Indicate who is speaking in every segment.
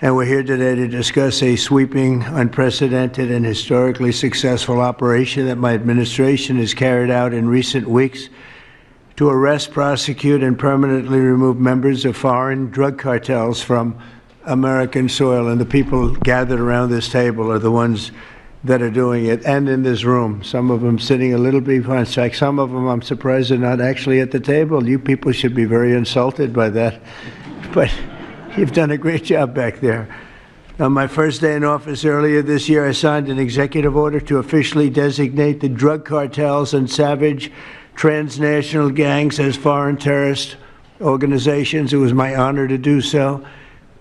Speaker 1: and we're here today to discuss a sweeping, unprecedented, and historically successful operation that my administration has carried out in recent weeks to arrest, prosecute, and permanently remove members of foreign drug cartels from American soil. And the people gathered around this table are the ones that are doing it, and in this room. Some of them sitting a little behind. In fact, some of them, I'm surprised, are not actually at the table. You people should be very insulted by that. But you've done a great job back there. On my first day in office earlier this year, I signed an executive order to officially designate the drug cartels and savage transnational gangs as foreign terrorist organizations. It was my honor to do so.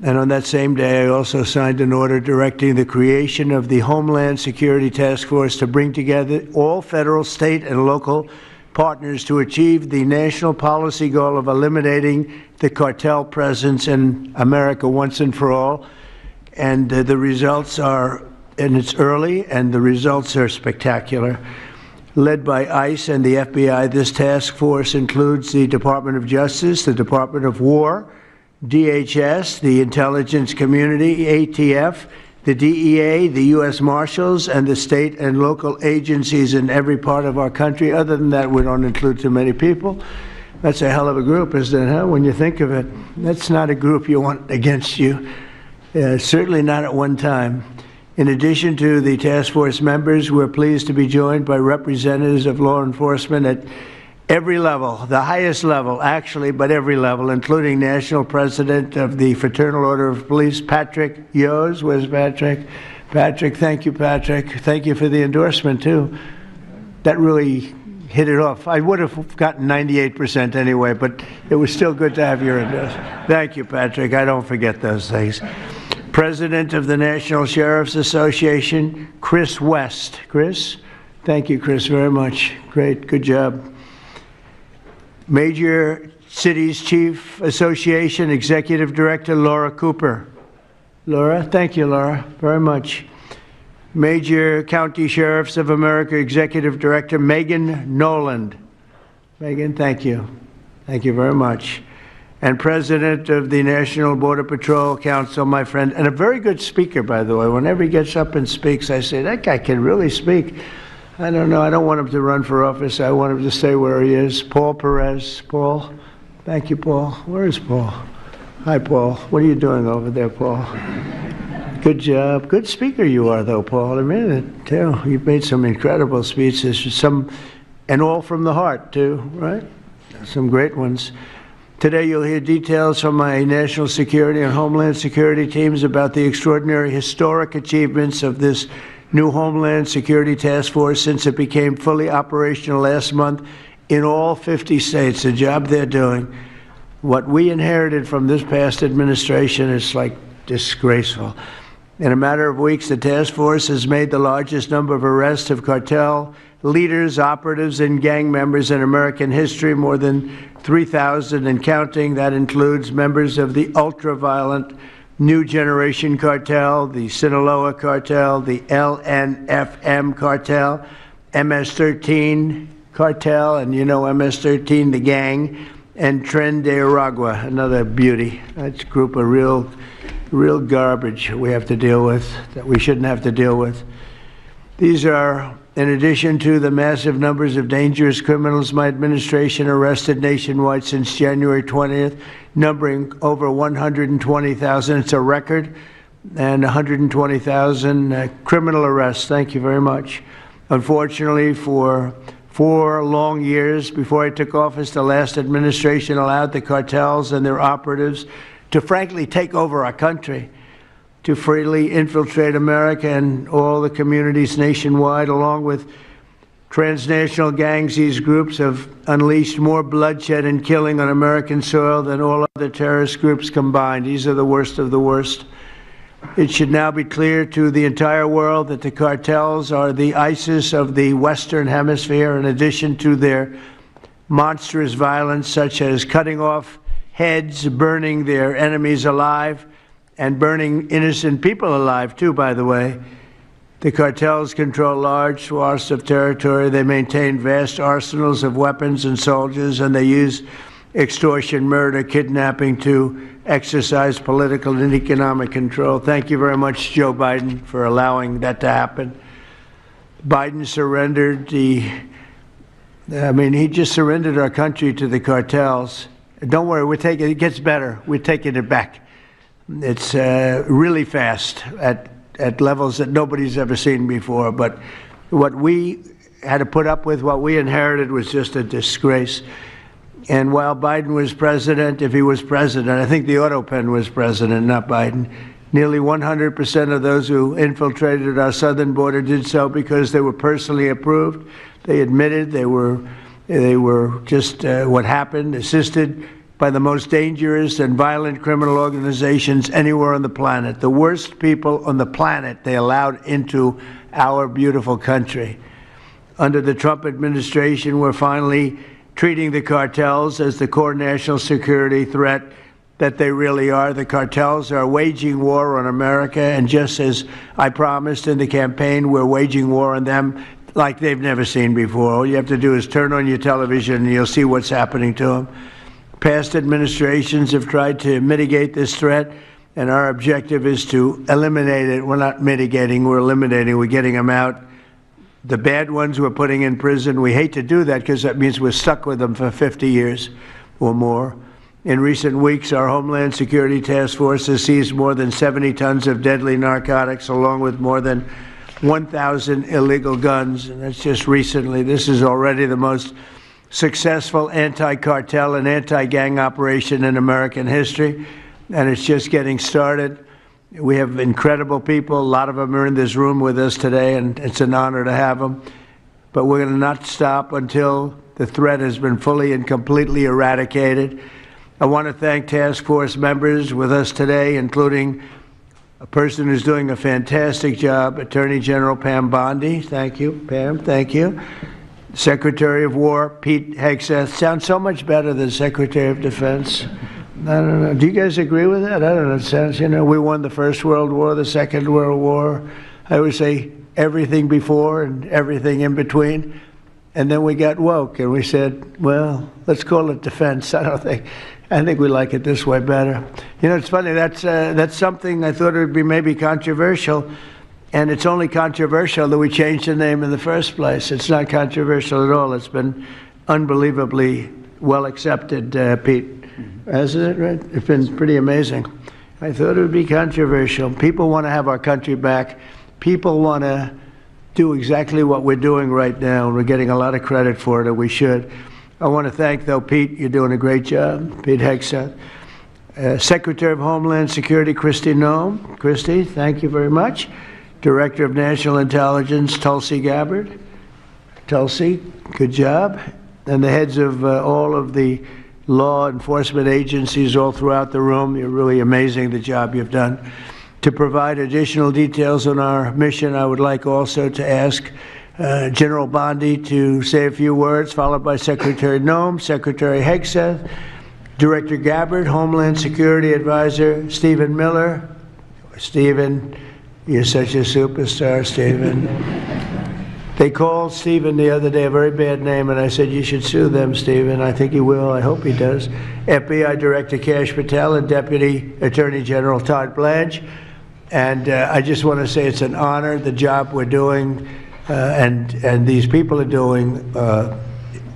Speaker 1: And on that same day, I also signed an order directing the creation of the Homeland Security Task Force to bring together all federal, state, and local partners to achieve the national policy goal of eliminating the cartel presence in America once and for all. And the results are, and it's early, and the results are spectacular. Led by ICE and the FBI, this task force includes the Department of Justice, the Department of War, DHS, the intelligence community, ATF, the DEA, the U.S. Marshals, and the state and local agencies in every part of our country. Other than that, we don't include too many people. That's a hell of a group, isn't it, huh? When you think of it. That's not a group you want against you. Certainly not at one time. In addition to the task force members, we're pleased to be joined by representatives of law enforcement at every level, the highest level, actually, but every level, including National President of the Fraternal Order of Police, Patrick Yos. Where's Patrick? Patrick, thank you, Patrick. Thank you for the endorsement, too. That really hit it off. I would have gotten 98% anyway, but it was still good to have your endorsement. Thank you, Patrick. I don't forget those things. President of the National Sheriff's Association, Chris West. Chris? Thank you, Chris, very much. Great. Good job. Major Cities Chief Association Executive Director Laura Cooper. Laura, thank you, Laura, very much. Major County Sheriffs of America Executive Director Megan Noland. Megan, thank you. Thank you very much. And President of the National Border Patrol Council, my friend, and a very good speaker, by the way. Whenever he gets up and speaks, I say, that guy can really speak. I don't know. I don't want him to run for office. I want him to stay where he is. Paul Perez. Paul. Thank you, Paul. Where is Paul? Hi, Paul. What are you doing over there, Paul? Good job. Good speaker you are, though, Paul. I mean it, too. You've made some incredible speeches, and all from the heart, too, right? Some great ones. Today, you'll hear details from my national security and homeland security teams about the extraordinary historic achievements of this new Homeland Security Task Force since it became fully operational last month in all 50 states. The job they're doing. What we inherited from this past administration is like disgraceful. In a matter of weeks, the task force has made the largest number of arrests of cartel leaders, operatives, and gang members in American history, more than 3,000 and counting. That includes members of the ultra-violent New Generation Cartel, the Sinaloa Cartel, the LNFM Cartel, MS-13 Cartel, and you know MS-13, the gang, and Tren de Aragua, another beauty. That's a group of real garbage we have to deal with, that we shouldn't have to deal with. These are, in addition to the massive numbers of dangerous criminals my administration arrested nationwide since January 20th, numbering over 120,000. It's a record, and 120,000 criminal arrests. Thank you very much. Unfortunately, for 4 long years before I took office, the last administration allowed the cartels and their operatives to frankly take over our country, to freely infiltrate America and all the communities nationwide. Along with transnational gangs, these groups have unleashed more bloodshed and killing on American soil than all other terrorist groups combined. These are the worst of the worst. It should now be clear to the entire world that the cartels are the ISIS of the Western Hemisphere, in addition to their monstrous violence, such as cutting off heads, burning their enemies alive, and burning innocent people alive, too, by the way. The cartels control large swaths of territory. They maintain vast arsenals of weapons and soldiers, and they use extortion, murder, kidnapping to exercise political and economic control. Thank you very much, Joe Biden, for allowing that to happen. Biden surrendered he just surrendered our country to the cartels. Don't worry, it gets better. We're taking it back. It's really fast at levels that nobody's ever seen before. But what we had to put up with, what we inherited, was just a disgrace. And while Biden was president, if he was president, I think the Autopen was president, not Biden, nearly 100% of those who infiltrated our southern border did so because they were personally approved. They admitted they were just what happened, assisted by the most dangerous and violent criminal organizations anywhere on the planet. The worst people on the planet they allowed into our beautiful country. Under the Trump administration, we're finally treating the cartels as the core national security threat that they really are. The cartels are waging war on America, and just as I promised in the campaign, we're waging war on them like they've never seen before. All you have to do is turn on your television and you'll see what's happening to them. Past administrations have tried to mitigate this threat, and our objective is to eliminate it. We're not mitigating, we're eliminating. We're getting them out. The bad ones we're putting in prison. We hate to do that because that means we're stuck with them for 50 years or more. In recent weeks, our Homeland Security Task Force has seized more than 70 tons of deadly narcotics, along with more than 1,000 illegal guns. And that's just recently. This is already the most successful anti-cartel and anti-gang operation in American history, and it's just getting started. We have incredible people. A lot of them are in this room with us today, and it's an honor to have them. But we're going to not stop until the threat has been fully and completely eradicated. I want to thank task force members with us today, including a person who's doing a fantastic job, Attorney General Pam Bondi. Thank you, Pam. Thank you. Secretary of War Pete Hegseth. Sounds so much better than Secretary of Defense. I don't know. Do you guys agree with that? I don't know. It sounds, we won the First World War, the Second World War. I always say everything before and everything in between. And then we got woke and we said, well, let's call it defense. I think we like it this way better. It's funny. That's something I thought it would be maybe controversial. And it's only controversial that we changed the name in the first place. It's not controversial at all. It's been unbelievably well accepted, Pete. Hasn't it, right? It's been pretty amazing. I thought it would be controversial. People want to have our country back. People want to do exactly what we're doing right now. We're getting a lot of credit for it, and we should. I want to thank, though, Pete. You're doing a great job. Pete Hegseth. Secretary of Homeland Security, Kristi Noem. Kristi, thank you very much. Director of National Intelligence, Tulsi Gabbard. Tulsi, good job. And the heads of all of the law enforcement agencies all throughout the room. You're really amazing, the job you've done. To provide additional details on our mission, I would like also to ask General Bondi to say a few words, followed by Secretary Noem, Secretary Hegseth, Director Gabbard, Homeland Security Advisor Stephen Miller. Stephen, you're such a superstar, Stephen. They called Stephen the other day a very bad name, and I said, you should sue them, Stephen. I think he will. I hope he does. FBI Director Kash Patel and Deputy Attorney General Todd Blanche. And I just want to say it's an honor, the job we're doing, and these people are doing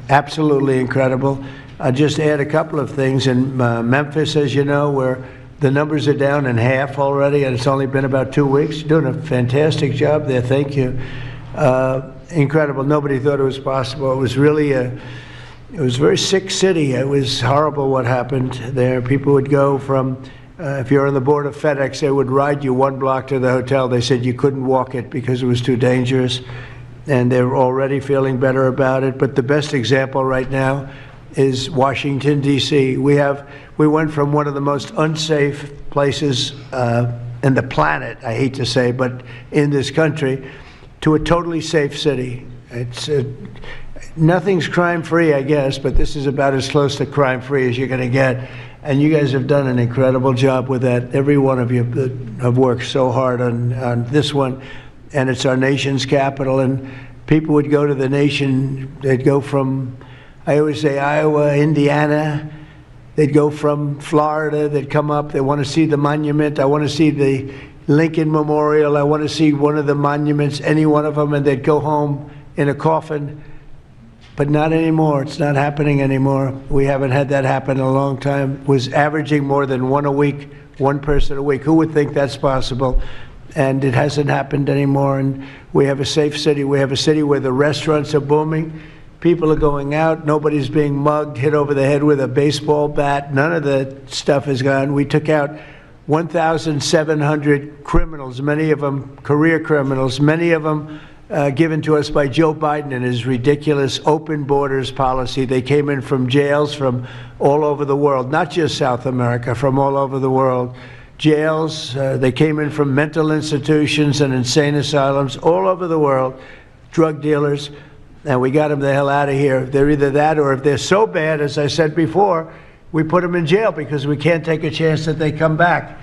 Speaker 1: absolutely incredible. I'll just add a couple of things. In Memphis, as you know, where the numbers are down in half already, and it's only been about 2 weeks. You're doing a fantastic job there. Thank you. Incredible. Nobody thought it was possible. It was really it was a very sick city. It was horrible what happened there. People would go from, if you're on the board of FedEx, they would ride you 1 block to the hotel. They said you couldn't walk it because it was too dangerous, and they're already feeling better about it. But the best example right now is Washington, D.C. We went from one of the most unsafe places in the planet, I hate to say, but in this country, to a totally safe city. It's nothing's crime-free, I guess, but this is about as close to crime-free as you're going to get. And you guys have done an incredible job with that. Every one of you have worked so hard on this one, and it's our nation's capital. And people would go to the nation, they'd go from, I always say, Iowa, Indiana, They'd go from Florida, they'd come up, they want to see the monument, I want to see the Lincoln Memorial, I want to see one of the monuments, any one of them, and they'd go home in a coffin. But not anymore. It's not happening anymore. We haven't had that happen in a long time. It was averaging more than one a week, one person a week. Who would think that's possible? And it hasn't happened anymore. And we have a safe city. We have a city where the restaurants are booming. People are going out. Nobody's being mugged, hit over the head with a baseball bat. None of the stuff is gone. We took out 1,700 criminals, many of them career criminals, many of them given to us by Joe Biden and his ridiculous open borders policy. They came in from jails from all over the world, not just South America, from all over the world. Jails, they came in from mental institutions and insane asylums all over the world, drug dealers, and we got them the hell out of here. They're either that, or if they're so bad, as I said before, we put them in jail because we can't take a chance that they come back.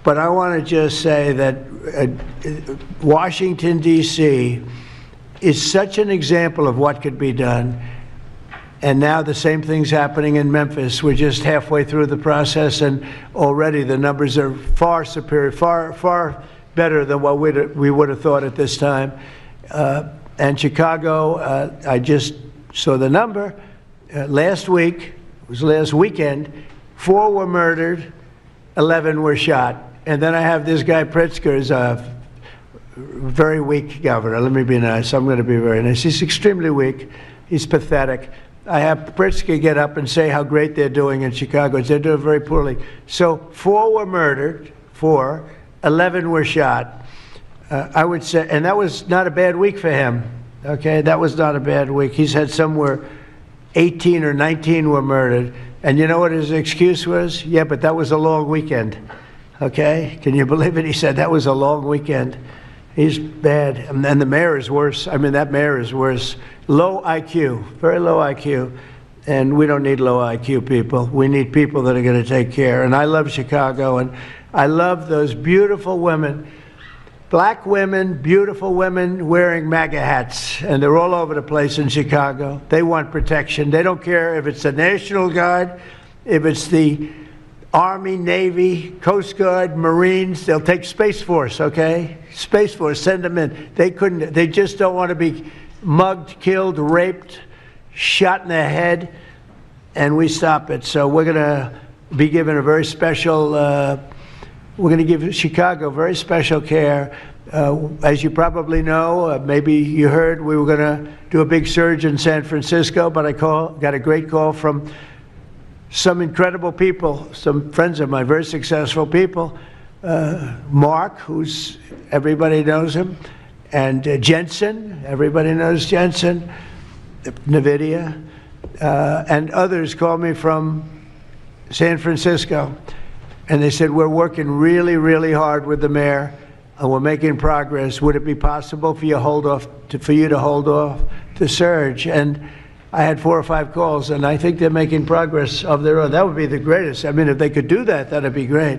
Speaker 1: But I want to just say that Washington, D.C. is such an example of what could be done. And now the same thing's happening in Memphis. We're just halfway through the process, and already the numbers are far superior, far better than what we would have thought at this time. And Chicago, I just saw the number. Last week, it was last weekend, 4 were murdered, 11 were shot. And then I have this guy Pritzker, is a very weak governor. Let me be nice. I'm going to be very nice. He's extremely weak. He's pathetic. I have Pritzker get up and say how great they're doing in Chicago. They're doing very poorly. So 4 were murdered, 11 were shot. I would say, and that was not a bad week for him. Okay, that was not a bad week. He's had somewhere 18 or 19 were murdered. And you know what his excuse was? Yeah, but that was a long weekend. Okay, can you believe it? He said that was a long weekend. He's bad. And the mayor is worse. I mean, that mayor is worse. Low IQ, very low IQ. And we don't need low IQ people. We need people that are going to take care. And I love Chicago, and I love those beautiful women, black women, beautiful women wearing MAGA hats. And they're all over the place in Chicago. They want protection. They don't care if it's the National Guard, if it's the Army, Navy, Coast Guard, Marines. They'll take Space Force, okay? Space Force, send them in. They just don't want to be mugged, killed, raped, shot in the head, and we stop it. So we're going to be given a very special, we're going to give Chicago very special care. As you probably know, maybe you heard, we were going to do a big surge in San Francisco, but I got a great call from some incredible people, some friends of mine, very successful people. Mark, everybody knows him, and Jensen, everybody knows Jensen, NVIDIA, and others called me from San Francisco, and they said, we're working really, really hard with the mayor, and we're making progress. Would it be possible for you to hold off the surge? And I had 4 or 5 calls, and I think they're making progress of their own. That would be the greatest. I mean, if they could do that, that'd be great.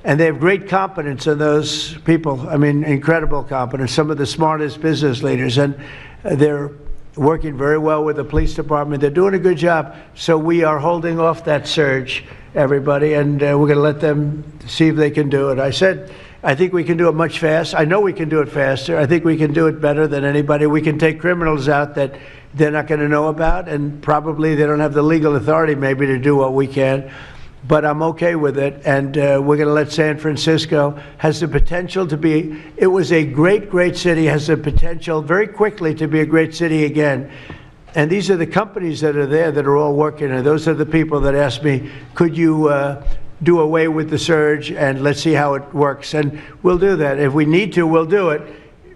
Speaker 1: And they have great competence in those people. I mean, incredible competence. Some of the smartest business leaders, and they're working very well with the police department. They're doing a good job. So we are holding off that surge, everybody, and we're going to let them see if they can do it. I said, I think we can do it much faster. I know we can do it faster. I think we can do it better than anybody. We can take criminals out that they're not going to know about, and probably they don't have the legal authority maybe to do what we can. But I'm okay with it, and we're going to let San Francisco, has the potential to be, it was a great, great city, has the potential very quickly to be a great city again. And these are the companies that are there that are all working, and those are the people that asked me, could you do away with the surge, and let's see how it works. And we'll do that. If we need to, we'll do it.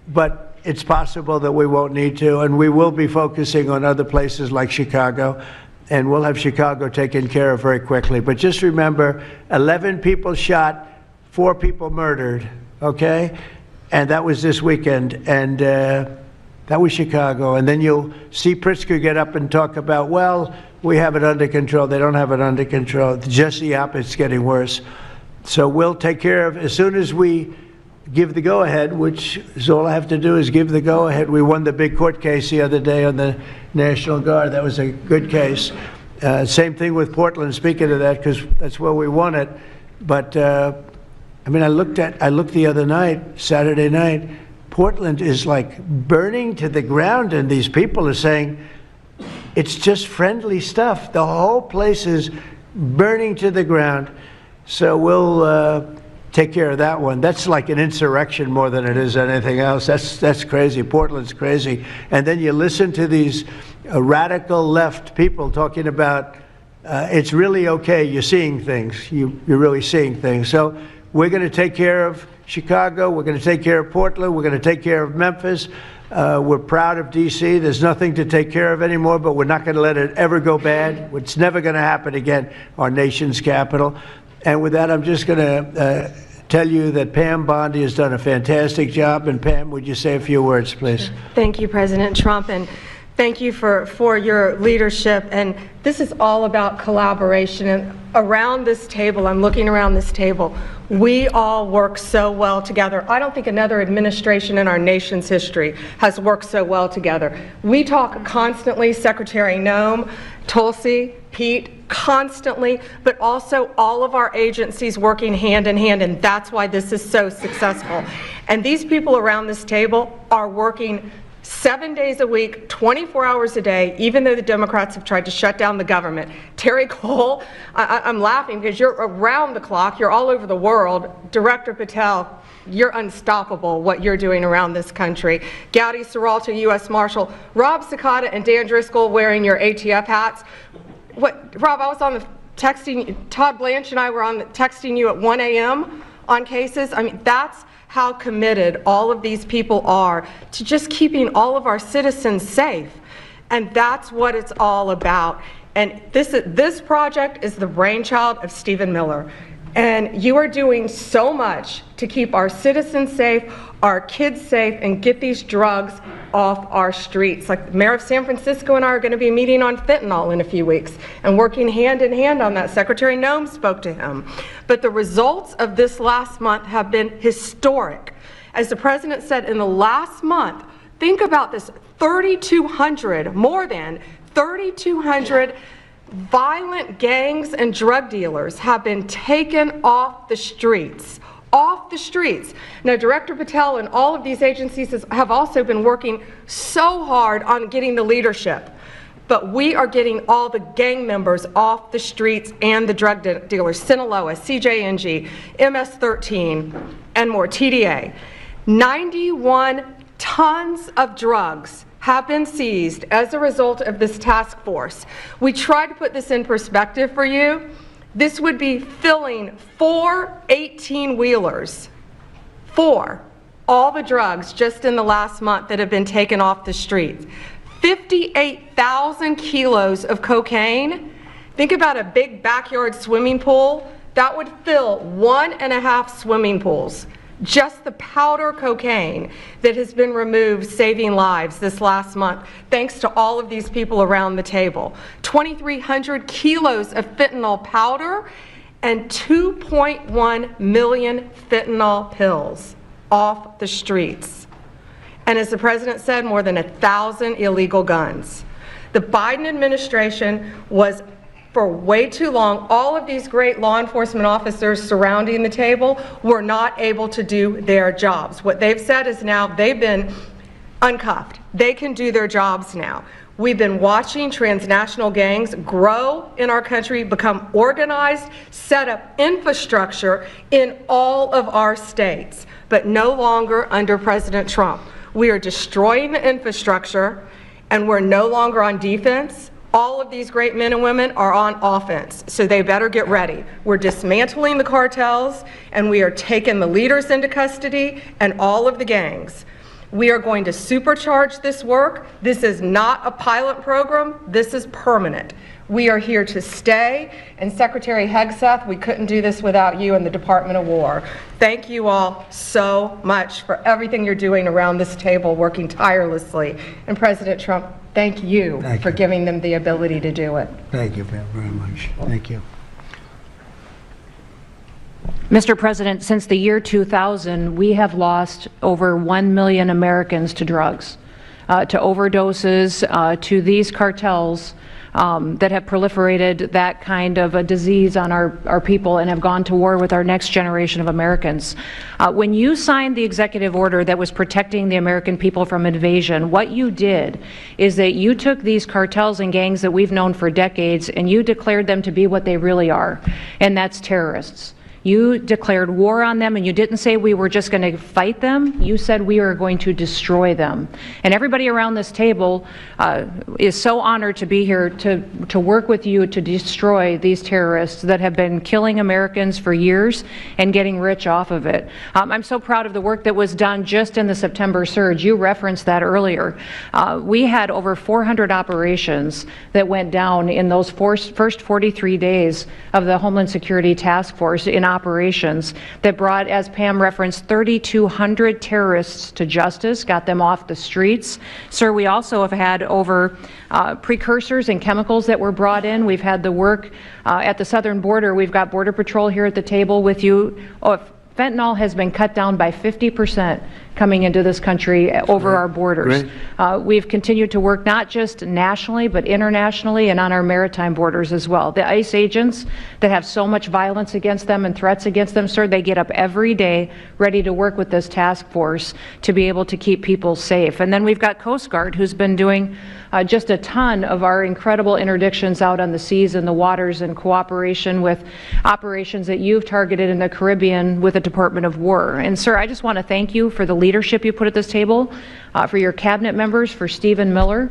Speaker 1: But it's possible that we won't need to, and we will be focusing on other places like Chicago, and we'll have Chicago taken care of very quickly. But just remember, 11 people shot, 4 people murdered, okay? And that was this weekend, and that was Chicago. And then you'll see Pritzker get up and talk about, well, we have it under control. They don't have it under control. Just the opposite, it's getting worse. So we'll take care of, as soon as we give the go-ahead, which is all I have to do is give the go-ahead. We won the big court case the other day on the National Guard. That was a good case. Same thing with Portland, speaking of that, because that's where we won it. But, I mean, I looked the other night, Saturday night, Portland is like burning to the ground, and these people are saying, it's just friendly stuff. The whole place is burning to the ground. So we'll take care of that one. That's like an insurrection more than it is anything else. That's crazy. Portland's crazy. And then you listen to these radical left people talking about it's really okay. You're seeing things. You're really seeing things. So we're going to take care of Chicago. We're going to take care of Portland. We're going to take care of Memphis. We're proud of D.C. There's nothing to take care of anymore, but we're not going to let it ever go bad. It's never going to happen again, our nation's capital. And with that, I'm just going to tell you that Pam Bondi has done a fantastic job. And Pam, would you say a few words, please?
Speaker 2: Thank you, President Trump, and thank you for your leadership. And this is all about collaboration. And around this table, I'm looking around this table, we all work so well together. I don't think another administration in our nation's history has worked so well together. We talk constantly, Secretary Noem, Tulsi, Pete, constantly, but also all of our agencies working hand in hand, and that's why this is so successful. And these people around this table are working 7 days a week, 24 hours a day, even though the Democrats have tried to shut down the government. Terry Cole, I'm laughing because you're around the clock, you're all over the world. Director Patel, you're unstoppable what you're doing around this country. Gowdy Serralto, U.S. Marshal, Rob Sakata and Dan Driscoll wearing your ATF hats. Rob, I was on the texting, Todd Blanche and I were on the texting you at 1 a.m. on cases. I mean, that's how committed all of these people are to just keeping all of our citizens safe. And that's what it's all about. And this project is the brainchild of Stephen Miller. And you are doing so much to keep our citizens safe, our kids safe, and get these drugs off our streets. Like the mayor of San Francisco and I are going to be meeting on fentanyl in a few weeks and working hand in hand on that. Secretary Noem spoke to him. But the results of this last month have been historic. As the president said, in the last month, think about this, 3,200, more than 3,200 violent gangs and drug dealers have been taken off the streets. Off the streets. Now, Director Patel and all of these agencies have also been working so hard on getting the leadership, but we are getting all the gang members off the streets and the drug dealers, Sinaloa, CJNG, MS-13, and more, TDA. 91 tons of drugs have been seized as a result of this task force. We tried to put this in perspective for you. This would be filling 4 18-wheelers, all the drugs just in the last month that have been taken off the streets. 58,000 kilos of cocaine. Think about a big backyard swimming pool. That would fill 1.5 swimming pools. Just the powder cocaine that has been removed, saving lives this last month, thanks to all of these people around the table. 2,300 kilos of fentanyl powder and 2.1 million fentanyl pills off the streets. And as the president said, more than 1,000 illegal guns. The Biden administration was, for way too long, all of these great law enforcement officers surrounding the table were not able to do their jobs. What they've said is now they've been uncuffed. They can do their jobs now. We've been watching transnational gangs grow in our country, become organized, set up infrastructure in all of our states, but no longer under President Trump. We are destroying the infrastructure, and we're no longer on defense. All of these great men and women are on offense, so they better get ready. We're dismantling the cartels, and we are taking the leaders into custody and all of the gangs. We are going to supercharge this work. This is not a pilot program. This is permanent. We are here to stay. And Secretary Hegseth, we couldn't do this without you and the Department of War. Thank you all so much for everything you're doing around this table, working tirelessly. And President Trump, thank you for giving them the ability to do it.
Speaker 1: Thank you, Pam, very much. Thank you.
Speaker 3: Mr. President, since the year 2000, we have lost over 1 million Americans to drugs, to overdoses, to these cartels that have proliferated that kind of a disease on our people and have gone to war with our next generation of Americans. When you signed the executive order that was protecting the American people from invasion, what you did is that you took these cartels and gangs that we've known for decades and you declared them to be what they really are, and that's terrorists. You declared war on them, and you didn't say we were just going to fight them. You said we are going to destroy them. And everybody around this table is so honored to be here to work with you to destroy these terrorists that have been killing Americans for years and getting rich off of it. I'm so proud of the work that was done just in the September surge. You referenced that earlier. We had over 400 operations that went down in those first 43 days of the Homeland Security Task Force in operations that brought, as Pam referenced, 3,200 terrorists to justice, got them off the streets. Sir, we also have had over precursors and chemicals that were brought in. We've had the work at the southern border. We've got Border Patrol here at the table with you. Fentanyl has been cut down by 50% coming into this country over our borders. We've continued to work not just nationally, but internationally and on our maritime borders as well. The ICE agents that have so much violence against them and threats against them, sir, they get up every day ready to work with this task force to be able to keep people safe. And then we've got Coast Guard, who's been doing just a ton of our incredible interdictions out on the seas and the waters in cooperation with operations that you've targeted in the Caribbean with the Department of War. And sir, I just want to thank you for the leadership you put at this table, for your cabinet members, for Stephen Miller,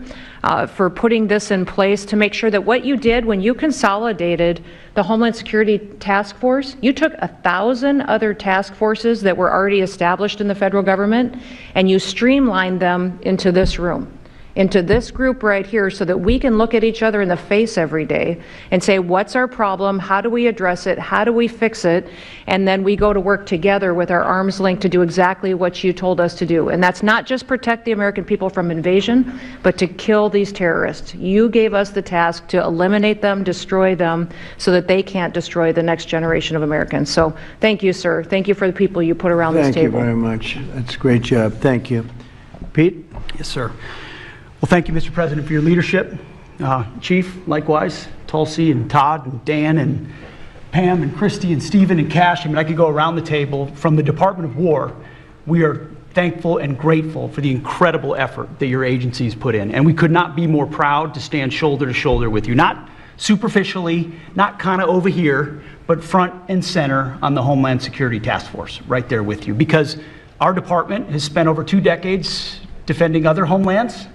Speaker 3: for putting this in place to make sure that what you did when you consolidated the Homeland Security Task Force, you took 1,000 other task forces that were already established in the federal government and you streamlined them into this room, into this group right here, so that we can look at each other in the face every day and say, what's our problem? How do we address it? How do we fix it? And then we go to work together with our arms linked to do exactly what you told us to do. And that's not just protect the American people from invasion, but to kill these terrorists. You gave us the task to eliminate them, destroy them, so that they can't destroy the next generation of Americans. So thank you, sir. Thank you for the people you put around this table.
Speaker 1: Thank you very much. That's a great job. Thank you. Pete?
Speaker 4: Yes, sir. Well, thank you, Mr. President, for your leadership. Chief, likewise, Tulsi and Todd and Dan and Pam and Christy and Stephen and Cash. I mean, I could go around the table. From the Department of War, we are thankful and grateful for the incredible effort that your agencies put in. And we could not be more proud to stand shoulder to shoulder with you, not superficially, not kind of over here, but front and center on the Homeland Security Task Force, right there with you. Because our department has spent over 2 decades defending other homelands,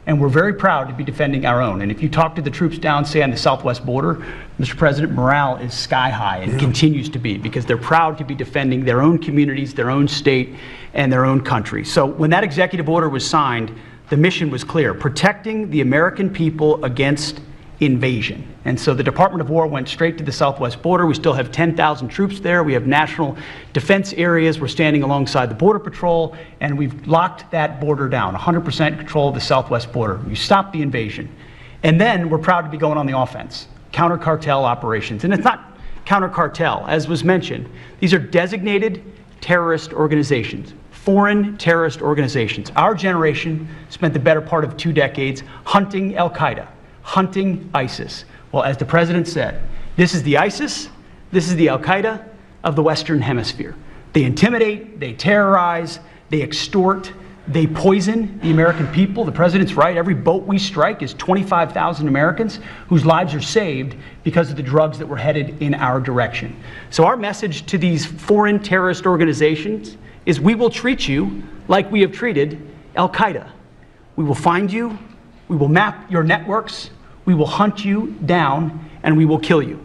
Speaker 4: and we're very proud to be defending our own. And if you talk to the troops down, say, on the southwest border, Mr. President, morale is sky high and continues to be, because they're proud to be defending their own communities, their own state, and their own country. So when that executive order was signed, the mission was clear: protecting the American people against invasion. And so the Department of War went straight to the southwest border. We still have 10,000 troops there. We have national defense areas. We're standing alongside the Border Patrol, and we've locked that border down, 100% control of the southwest border. We stopped the invasion. And then we're proud to be going on the offense, counter-cartel operations. And it's not counter-cartel, as was mentioned. These are designated terrorist organizations, foreign terrorist organizations. Our generation spent the better part of 2 decades hunting Al-Qaeda, hunting ISIS. Well, as the President said, this is the ISIS, this is the Al-Qaeda of the Western Hemisphere. They intimidate, they terrorize, they extort, they poison the American people. The President's right. Every boat we strike is 25,000 Americans whose lives are saved because of the drugs that were headed in our direction. So our message to these foreign terrorist organizations is: we will treat you like we have treated Al-Qaeda. We will find you, we will map your networks, we will hunt you down, and we will kill you.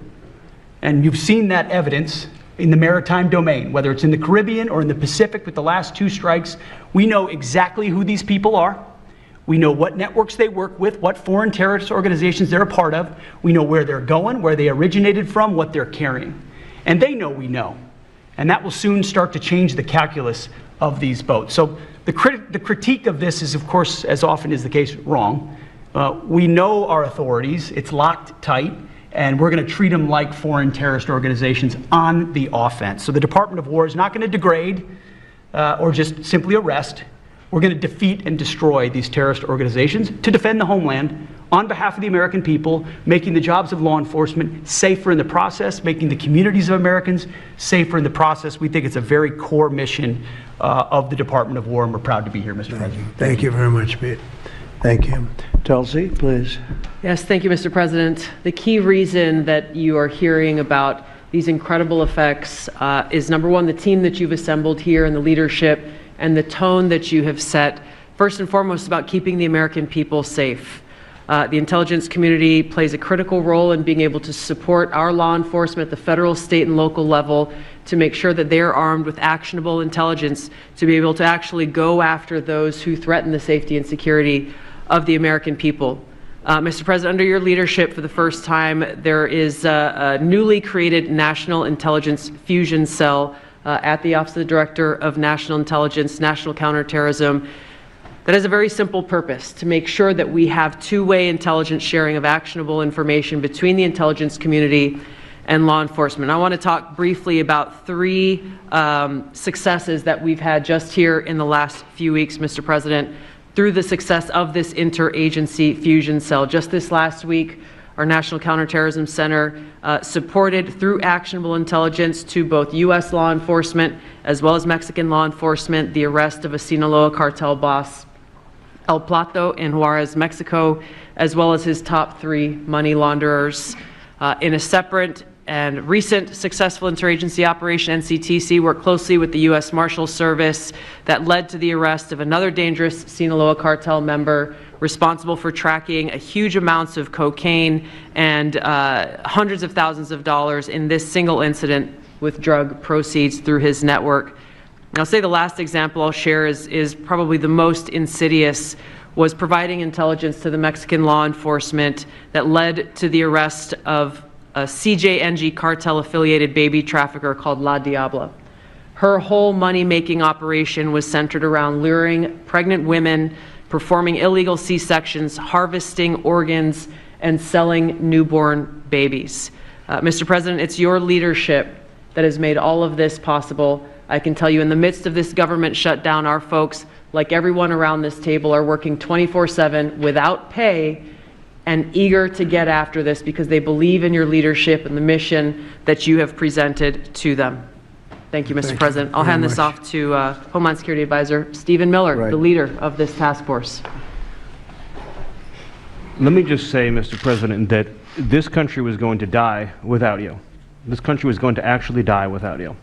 Speaker 4: And you've seen that evidence in the maritime domain, whether it's in the Caribbean or in the Pacific with the last 2 strikes. We know exactly who these people are. We know what networks they work with, what foreign terrorist organizations they're a part of. We know where they're going, where they originated from, what they're carrying. And they know we know. And that will soon start to change the calculus of these boats. So the critique of this is, of course, as often is the case, wrong. We know our authorities. It's locked tight, and we're going to treat them like foreign terrorist organizations on the offense. So the Department of War is not going to degrade or just simply arrest. We're going to defeat and destroy these terrorist organizations to defend the homeland on behalf of the American people, making the jobs of law enforcement safer in the process, making the communities of Americans safer in the process. We think it's a very core mission of the Department of War, and we're proud to be here, Mr. President.
Speaker 1: Thank you very much, Pete. Thank you. Tulsi, please.
Speaker 5: Yes, thank you, Mr. President. The key reason that you are hearing about these incredible effects is, number one, the team that you've assembled here and the leadership and the tone that you have set, first and foremost, about keeping the American people safe. The intelligence community plays a critical role in being able to support our law enforcement at the federal, state, and local level to make sure that they are armed with actionable intelligence to be able to actually go after those who threaten the safety and security of the American people. Mr. President, under your leadership, for the first time, there is a newly created National Intelligence Fusion Cell at the Office of the Director of National Intelligence, National Counterterrorism, that has a very simple purpose: to make sure that we have two-way intelligence sharing of actionable information between the intelligence community and law enforcement. I want to talk briefly about three successes that we've had just here in the last few weeks, Mr. President, through the success of this interagency fusion cell. Just this last week, our National Counterterrorism Center supported, through actionable intelligence to both U.S. law enforcement as well as Mexican law enforcement, the arrest of a Sinaloa cartel boss, El Plato, in Juarez, Mexico, as well as his top 3 money launderers. In a separate and recent successful interagency operation, NCTC worked closely with the U.S. Marshal Service that led to the arrest of another dangerous Sinaloa cartel member responsible for tracking huge amounts of cocaine and hundreds of thousands of dollars in this single incident with drug proceeds through his network. And I'll say the last example I'll share is probably the most insidious, was providing intelligence to the Mexican law enforcement that led to the arrest of a CJNG cartel-affiliated baby trafficker called La Diabla. Her whole money-making operation was centered around luring pregnant women, performing illegal C-sections, harvesting organs, and selling newborn babies. Mr. President, it's your leadership that has made all of this possible. I can tell you, in the midst of this government shutdown, our folks, like everyone around this table, are working 24/7 without pay and eager to get after this because they believe in your leadership and the mission that you have presented to them. Thank you, Mr. President. I'll hand this off to Homeland Security Advisor Stephen Miller, the leader of this task force.
Speaker 6: Let me just say, Mr. President, that this country was going to die without you. This country was going to actually die without you.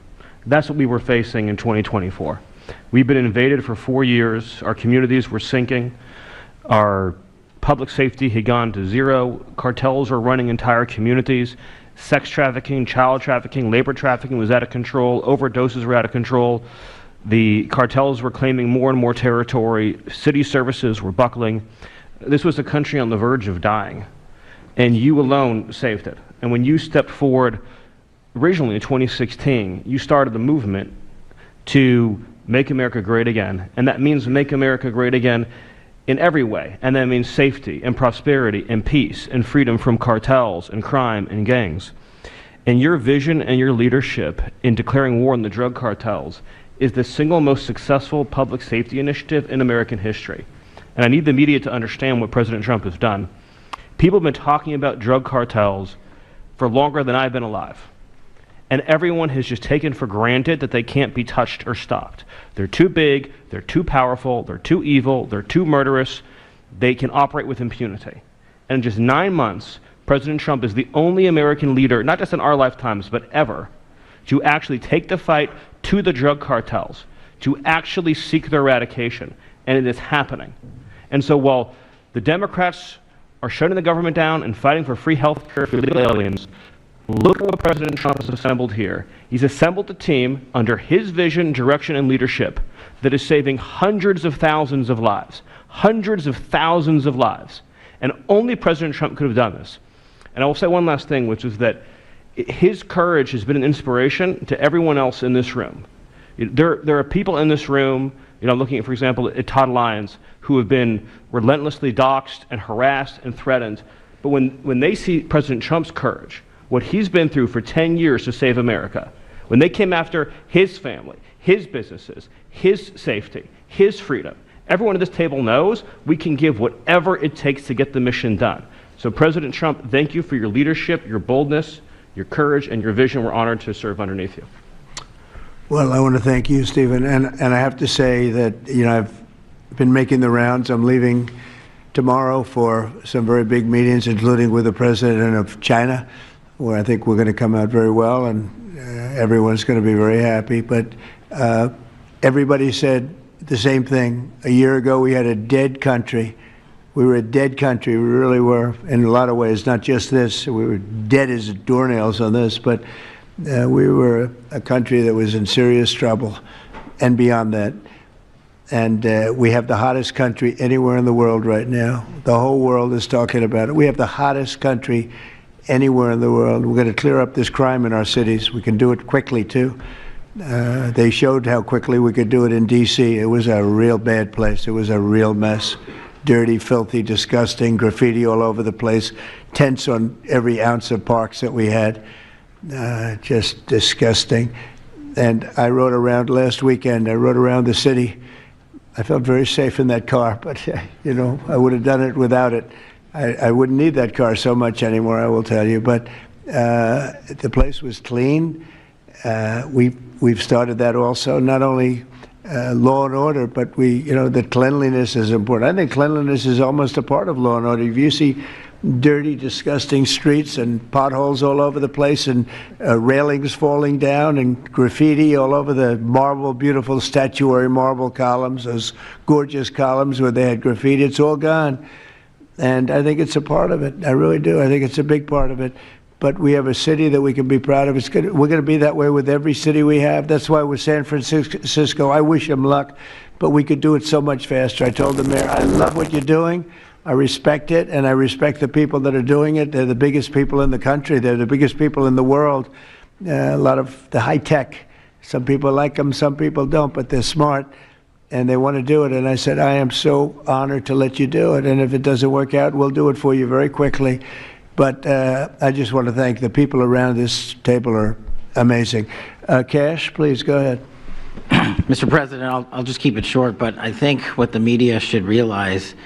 Speaker 6: That's what we were facing in 2024. We've been invaded for 4 years. Our communities were sinking. Our public safety had gone to zero. Cartels are running entire communities. Sex trafficking, child trafficking, labor trafficking was out of control. Overdoses were out of control. The cartels were claiming more and more territory. City services were buckling. This was a country on the verge of dying, and you alone saved it. And when you stepped forward originally in 2016, you started the movement to make America great again. And that means make America great again in every way. And that means safety and prosperity and peace and freedom from cartels and crime and gangs. And your vision and your leadership in declaring war on the drug cartels is the single most successful public safety initiative in American history. And I need the media to understand what President Trump has done. People have been talking about drug cartels for longer than I've been alive. And everyone has just taken for granted that they can't be touched or stopped. They're too big, they're too powerful, they're too evil, they're too murderous. They can operate with impunity. And in just 9 months, President Trump is the only American leader, not just in our lifetimes, but ever, to actually take the fight to the drug cartels, to actually seek their eradication. And it is happening. And so while the Democrats are shutting the government down and fighting for free health care for illegal aliens, look at what President Trump has assembled here. He's assembled a team under his vision, direction, and leadership that is saving hundreds of thousands of lives. Hundreds of thousands of lives. And only President Trump could have done this. And I will say one last thing, which is that his courage has been an inspiration to everyone else in this room. There are people in this room, looking at, for example, at Todd Lyons, who have been relentlessly doxxed and harassed and threatened. But when they see President Trump's courage, what he's been through for 10 years to save America, when they came after his family, his businesses, his safety, his freedom, Everyone at this table knows we can give whatever it takes to get the mission done. So President Trump, thank you for your leadership, your boldness, your courage, and your vision. We're honored to serve underneath you.
Speaker 1: Well, I want to thank you, Stephen, and I have to say that, you know, I've been making the rounds. I'm leaving tomorrow for some very big meetings, including with the president of China, where I think we're going to come out very well, and everyone's going to be very happy. But everybody said the same thing. A year ago, we had a dead country. We were a dead country. We really were, in a lot of ways, not just this. We were dead as doornails on this, but we were a country that was in serious trouble and beyond that. And we have the hottest country anywhere in the world right now. The whole world is talking about it. We have the hottest country anywhere in the world. We're going to clear up this crime in our cities. We can do it quickly, too. They showed how quickly we could do it in D.C. It was a real bad place. It was a real mess. Dirty, filthy, disgusting, graffiti all over the place, tents on every ounce of parks that we had. Just disgusting. And I rode around last weekend. I rode around the city. I felt very safe in that car, but, you know, I would have done it without it. I wouldn't need that car so much anymore, I will tell you. But the place was clean. We've started that also, not only law and order, but you know, the cleanliness is important. I think cleanliness is almost a part of law and order. If you see dirty, disgusting streets and potholes all over the place and railings falling down and graffiti all over the marble, beautiful statuary marble columns, those gorgeous columns where they had graffiti, it's all gone. And I think it's a part of it. I really do. I think it's a big part of it. But we have a city that we can be proud of. We're going to be that way with every city we have. That's why with San Francisco, I wish them luck, but we could do it so much faster. I told the mayor, I love what you're doing. I respect it, and I respect the people that are doing it. They're the biggest people in the country. They're the biggest people in the world. A lot of the high tech. Some people like them, some people don't, but they're smart, and they want to do it. And I said, I am so honored to let you do it, and if it doesn't work out, we'll do it for you very quickly. But I just want to thank the people around this table are amazing. Cash, please go ahead.
Speaker 7: Mr. President, I'll just keep it short, but I think what the media should realize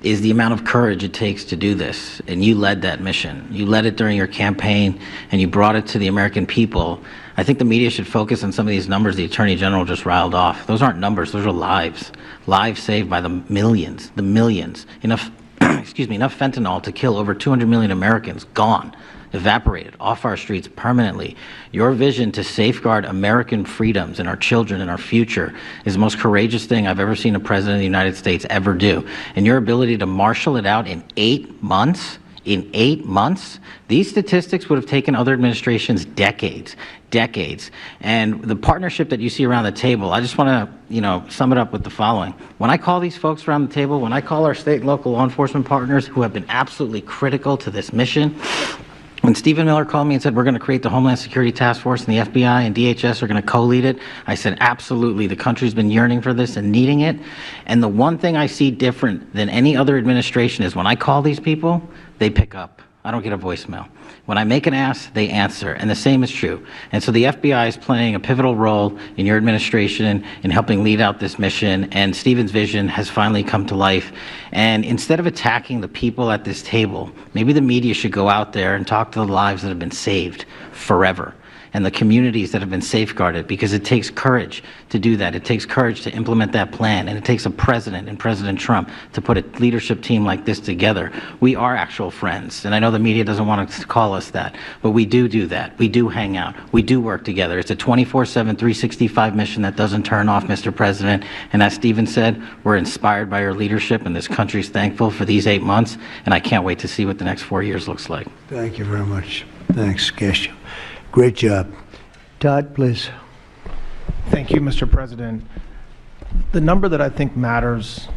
Speaker 7: is the amount of courage it takes to do this. And you led that mission. You led it during your campaign, and you brought it to the American people. I think the media should focus on some of these numbers the Attorney General just riled off. Those aren't numbers, those are lives. Lives saved by the millions. Enough enough fentanyl to kill over 200 million Americans, gone, evaporated off our streets permanently. Your vision to safeguard American freedoms and our children and our future is the most courageous thing I've ever seen a president of the United States ever do. And your ability to marshal it out in 8 months, these statistics would have taken other administrations decades. And the partnership that you see around the table, I just want to, sum it up with the following. When I call these folks around the table, when I call our state and local law enforcement partners who have been absolutely critical to this mission, when Stephen Miller called me and said, we're going to create the Homeland Security Task Force and the FBI and DHS are going to co-lead it, I said, absolutely. The country's been yearning for this and needing it. And the one thing I see different than any other administration is when I call these people, they pick up. I don't get a voicemail. When I make an ask, they answer, and the same is true. And so the FBI is playing a pivotal role in your administration in helping lead out this mission, and Stephen's vision has finally come to life. And instead of attacking the people at this table, maybe the media should go out there and talk to the lives that have been saved forever and the communities that have been safeguarded, because it takes courage to do that. It takes courage to implement that plan, and it takes a president and President Trump to put a leadership team like this together. We are actual friends, and I know the media doesn't want to call us that, but we do that. We do hang out. We do work together. It's a 24/7, 365 mission that doesn't turn off, Mr. President, and as Stephen said, we're inspired by your leadership, and this country's thankful for these 8 months, and I can't wait to see what the next 4 years looks like.
Speaker 1: Thank you very much. Thanks, Cash. Great job. Todd, please.
Speaker 8: Thank you, Mr. President. The number that I think matters,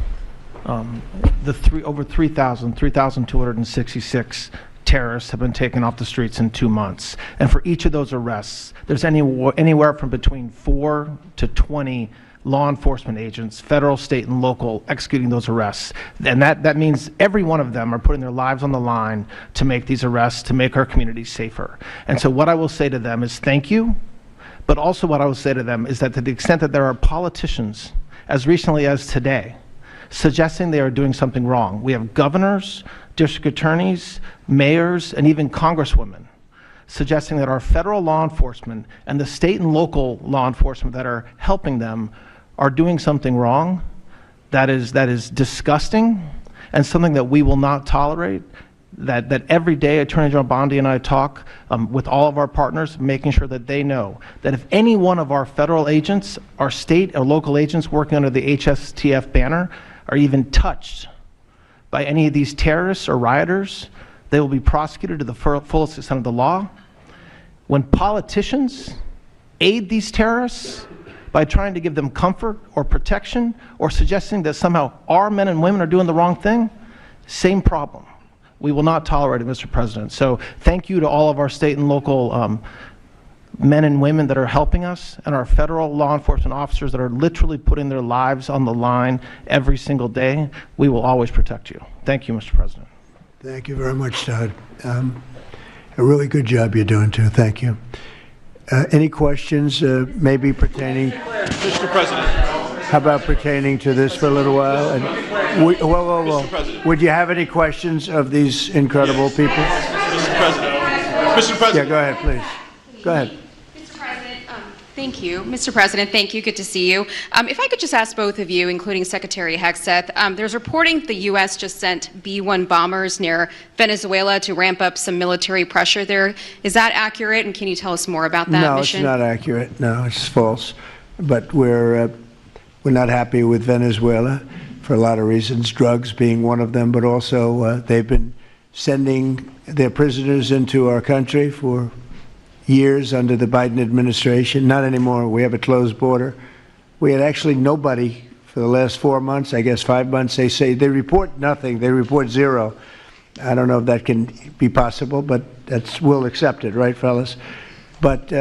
Speaker 8: over 3,266 terrorists have been taken off the streets in 2 months. And for each of those arrests, there's anywhere from between 4 to 20 law enforcement agents, federal, state, and local, executing those arrests. And that means every one of them are putting their lives on the line to make these arrests, to make our communities safer. And so what I will say to them is thank you, but also what I will say to them is that to the extent that there are politicians, as recently as today, suggesting they are doing something wrong. We have governors, district attorneys, mayors, and even congresswomen suggesting that our federal law enforcement and the state and local law enforcement that are helping them are doing something wrong. That is disgusting and something that we will not tolerate. That every day Attorney General Bondi and I talk with all of our partners, making sure that they know that if any one of our federal agents, our state or local agents working under the HSTF banner are even touched by any of these terrorists or rioters, they will be prosecuted to the fullest extent of the law. When politicians aid these terrorists by trying to give them comfort or protection or suggesting that somehow our men and women are doing the wrong thing, same problem. We will not tolerate it, Mr. President. So thank you to all of our state and local men and women that are helping us, and our federal law enforcement officers that are literally putting their lives on the line every single day. We will always protect you. Thank you, Mr. President.
Speaker 1: Thank you very much, Todd. A really good job you're doing, too. Thank you. Any questions maybe pertaining?
Speaker 9: Mr. President.
Speaker 1: How about pertaining to this for a little while? And whoa. Would you have any questions of these incredible people?
Speaker 9: Mr. President. Mr. President.
Speaker 1: Yeah, go ahead, please. Go ahead.
Speaker 10: Mr. President, thank you. Mr. President, thank you. Good to see you. If I could just ask both of you, including Secretary Hegseth, there's reporting the U.S. just sent B-1 bombers near Venezuela to ramp up some military pressure there. Is that accurate, and can you tell us more about that mission?
Speaker 1: No, it's not accurate. No, it's false. But we're not happy with Venezuela for a lot of reasons, drugs being one of them, but also they've been sending their prisoners into our country for years under the Biden administration. Not anymore. We have a closed border. We had actually nobody for the last 4 months, I guess 5 months. They report nothing. They report zero. I don't know if that can be possible, but we'll accept it, right, fellas? But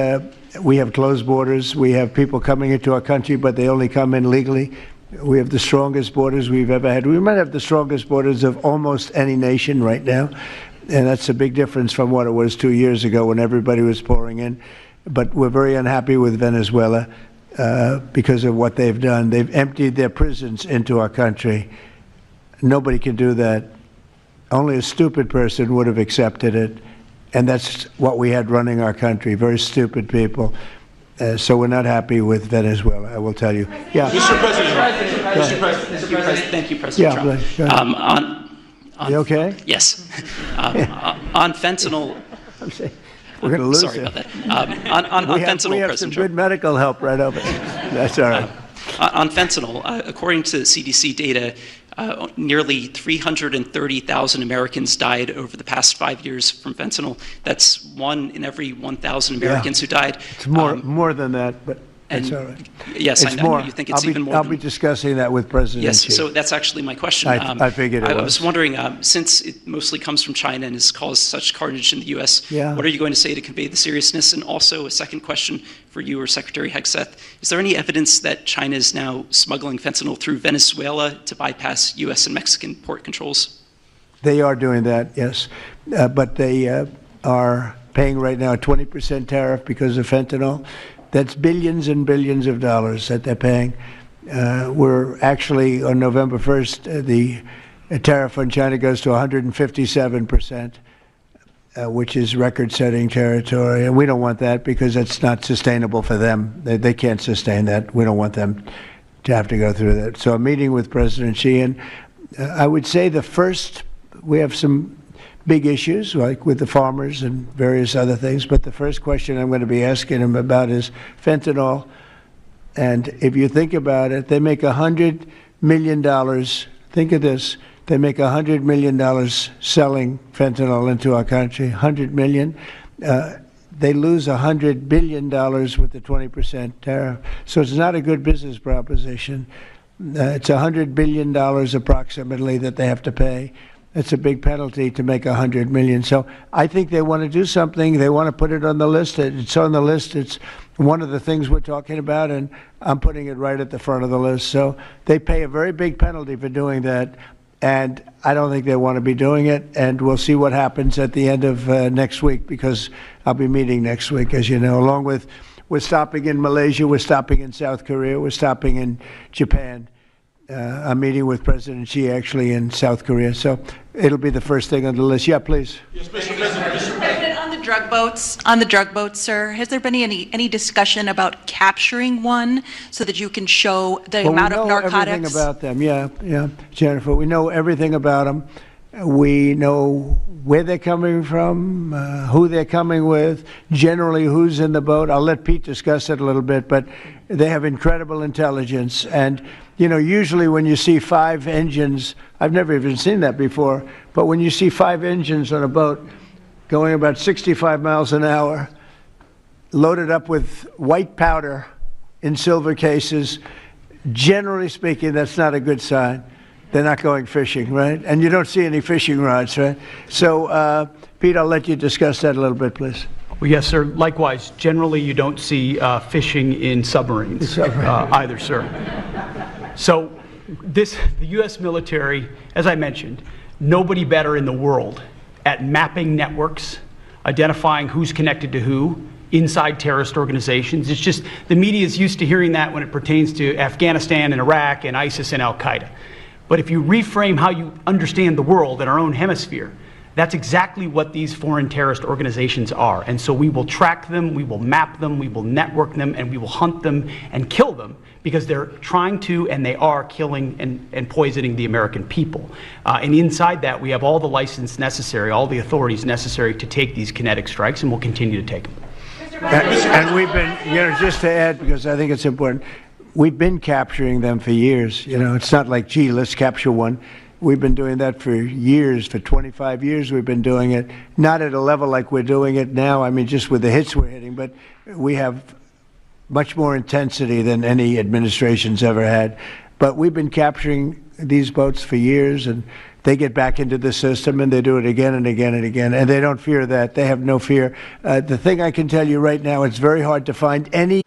Speaker 1: we have closed borders. We have people coming into our country, but they only come in legally. We have the strongest borders we've ever had. We might have the strongest borders of almost any nation right now, and that's a big difference from what it was 2 years ago when everybody was pouring in. But we're very unhappy with Venezuela because of what they've done. They've emptied their prisons into our country. Nobody can do that. Only a stupid person would have accepted it, and that's what we had running our country, very stupid people. So we're not happy with Venezuela, I will tell you. Yeah.
Speaker 9: Mr. President, thank you, President Trump.
Speaker 1: You okay?
Speaker 11: Yes. On fentanyl.
Speaker 1: We're going to lose
Speaker 11: Sorry
Speaker 1: it.
Speaker 11: about that. On fentanyl,
Speaker 1: we have
Speaker 11: President
Speaker 1: some
Speaker 11: Trump.
Speaker 1: good medical help right over there. That's all right.
Speaker 11: On fentanyl, according to CDC data, nearly 330,000 Americans died over the past 5 years from fentanyl. That's 1 in every 1,000 Americans who died.
Speaker 1: It's more than that, but that's all right.
Speaker 11: Yes,
Speaker 1: it's
Speaker 11: I know you think it's even more.
Speaker 1: I'll be discussing that with President
Speaker 11: Yes,
Speaker 1: Xi.
Speaker 11: so that's actually my question.
Speaker 1: I figured it was.
Speaker 11: I was wondering, since it mostly comes from China and has caused such carnage in the U.S., what are you going to say to convey the seriousness? And also a second question for you or Secretary Hegseth. Is there any evidence that China is now smuggling fentanyl through Venezuela to bypass U.S. and Mexican port controls?
Speaker 1: They are doing that, yes. But they are paying right now a 20% tariff because of fentanyl. That's billions and billions of dollars that they're paying. We're actually, on November 1st, the tariff on China goes to 157%, which is record-setting territory. And we don't want that because it's not sustainable for them. They can't sustain that. We don't want them to have to go through that. So I'm meeting with President Xi, and I would say we have some big issues, like with the farmers and various other things. But the first question I'm going to be asking him about is fentanyl. And if you think about it, they make $100 million. Think of this. They make $100 million selling fentanyl into our country, $100 million. They lose $100 billion with the 20% tariff. So it's not a good business proposition. It's $100 billion approximately that they have to pay. It's a big penalty to make $100 million. So I think they want to do something. They want to put it on the list. It's on the list. It's one of the things we're talking about, and I'm putting it right at the front of the list. So they pay a very big penalty for doing that, and I don't think they want to be doing it. And we'll see what happens at the end of next week, because I'll be meeting next week, as you know, along with we're stopping in Malaysia, we're stopping in South Korea, we're stopping in Japan. I'm meeting with President Xi actually in South Korea, so it'll be the first thing on the list. Yeah, please.
Speaker 9: Yes, Mr. President. Mr. President.
Speaker 12: On the drug boats, sir, has there been any discussion about capturing one so that you can show the amount of narcotics?
Speaker 1: We know everything about them. Yeah, Jennifer. We know everything about them. We know where they're coming from, who they're coming with, generally who's in the boat. I'll let Pete discuss it a little bit, but they have incredible intelligence. And, you know, usually when you see 5 engines, I've never even seen that before, but when you see 5 engines on a boat going about 65 miles an hour, loaded up with white powder in silver cases, generally speaking, that's not a good sign. They're not going fishing, right? And you don't see any fishing rods, right? So, Pete, I'll let you discuss that a little bit, please.
Speaker 4: Well, yes, sir. Likewise, generally you don't see fishing in submarines either, sir. So the U.S. military, as I mentioned, nobody better in the world at mapping networks, identifying who's connected to who, inside terrorist organizations. It's just the media is used to hearing that when it pertains to Afghanistan and Iraq and ISIS and Al-Qaeda. But if you reframe how you understand the world in our own hemisphere, that's exactly what these foreign terrorist organizations are. And so we will track them, we will map them, we will network them, and we will hunt them and kill them because they're trying to and they are killing and poisoning the American people. And inside that, we have all the license necessary, all the authorities necessary to take these kinetic strikes, and we'll continue to take them.
Speaker 1: And we've been, you know, just to add, because I think it's important, we've been capturing them for years. You know, it's not like, gee, let's capture one. We've been doing that for years. For 25 years we've been doing it. Not at a level like we're doing it now, I mean, just with the hits we're hitting, but we have much more intensity than any administration's ever had. But we've been capturing these boats for years, and they get back into the system, and they do it again and again and again, and they don't fear that. They have no fear. The thing I can tell you right now, it's very hard to find any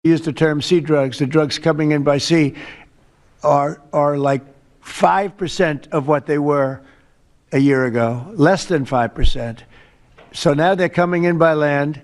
Speaker 1: use the term sea drugs. The drugs coming in by sea are like 5% of what they were a year ago, less than 5%. So now they're coming in by land,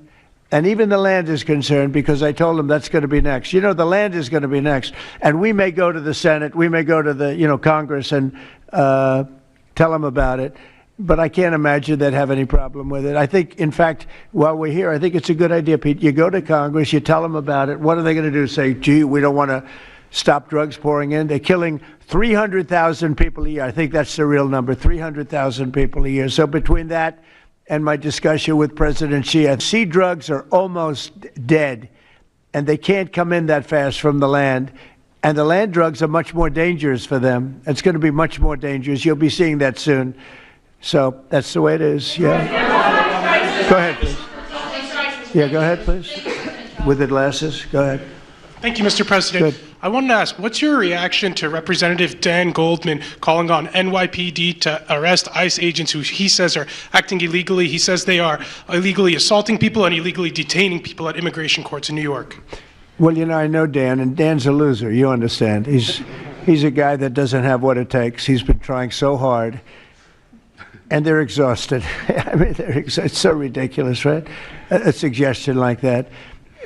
Speaker 1: and even the land is concerned because I told them that's going to be next. You know, the land is going to be next, and we may go to the Senate, we may go to the, you know, Congress and tell them about it. But I can't imagine they'd have any problem with it. I think, in fact, while we're here, I think it's a good idea, Pete. You go to Congress, you tell them about it. What are they going to do? Say, gee, we don't want to stop drugs pouring in? They're killing 300,000 people a year. I think that's the real number, 300,000 people a year. So between that and my discussion with President Xi, sea drugs are almost dead, and they can't come in that fast from the land. And the land drugs are much more dangerous for them. It's going to be much more dangerous. You'll be seeing that soon. So that's the way it is, yeah. Go ahead, please. Yeah, go ahead, please. With the glasses, go ahead.
Speaker 13: Thank you, Mr. President.
Speaker 1: Good.
Speaker 13: I wanted to ask, what's your reaction to Representative Dan Goldman calling on NYPD to arrest ICE agents who he says are acting illegally? He says they are illegally assaulting people and illegally detaining people at immigration courts in New York.
Speaker 1: Well, you know, I know Dan, and Dan's a loser, you understand. He's a guy that doesn't have what it takes. He's been trying so hard. And they're exhausted. I mean, it's so ridiculous, right? A suggestion like that.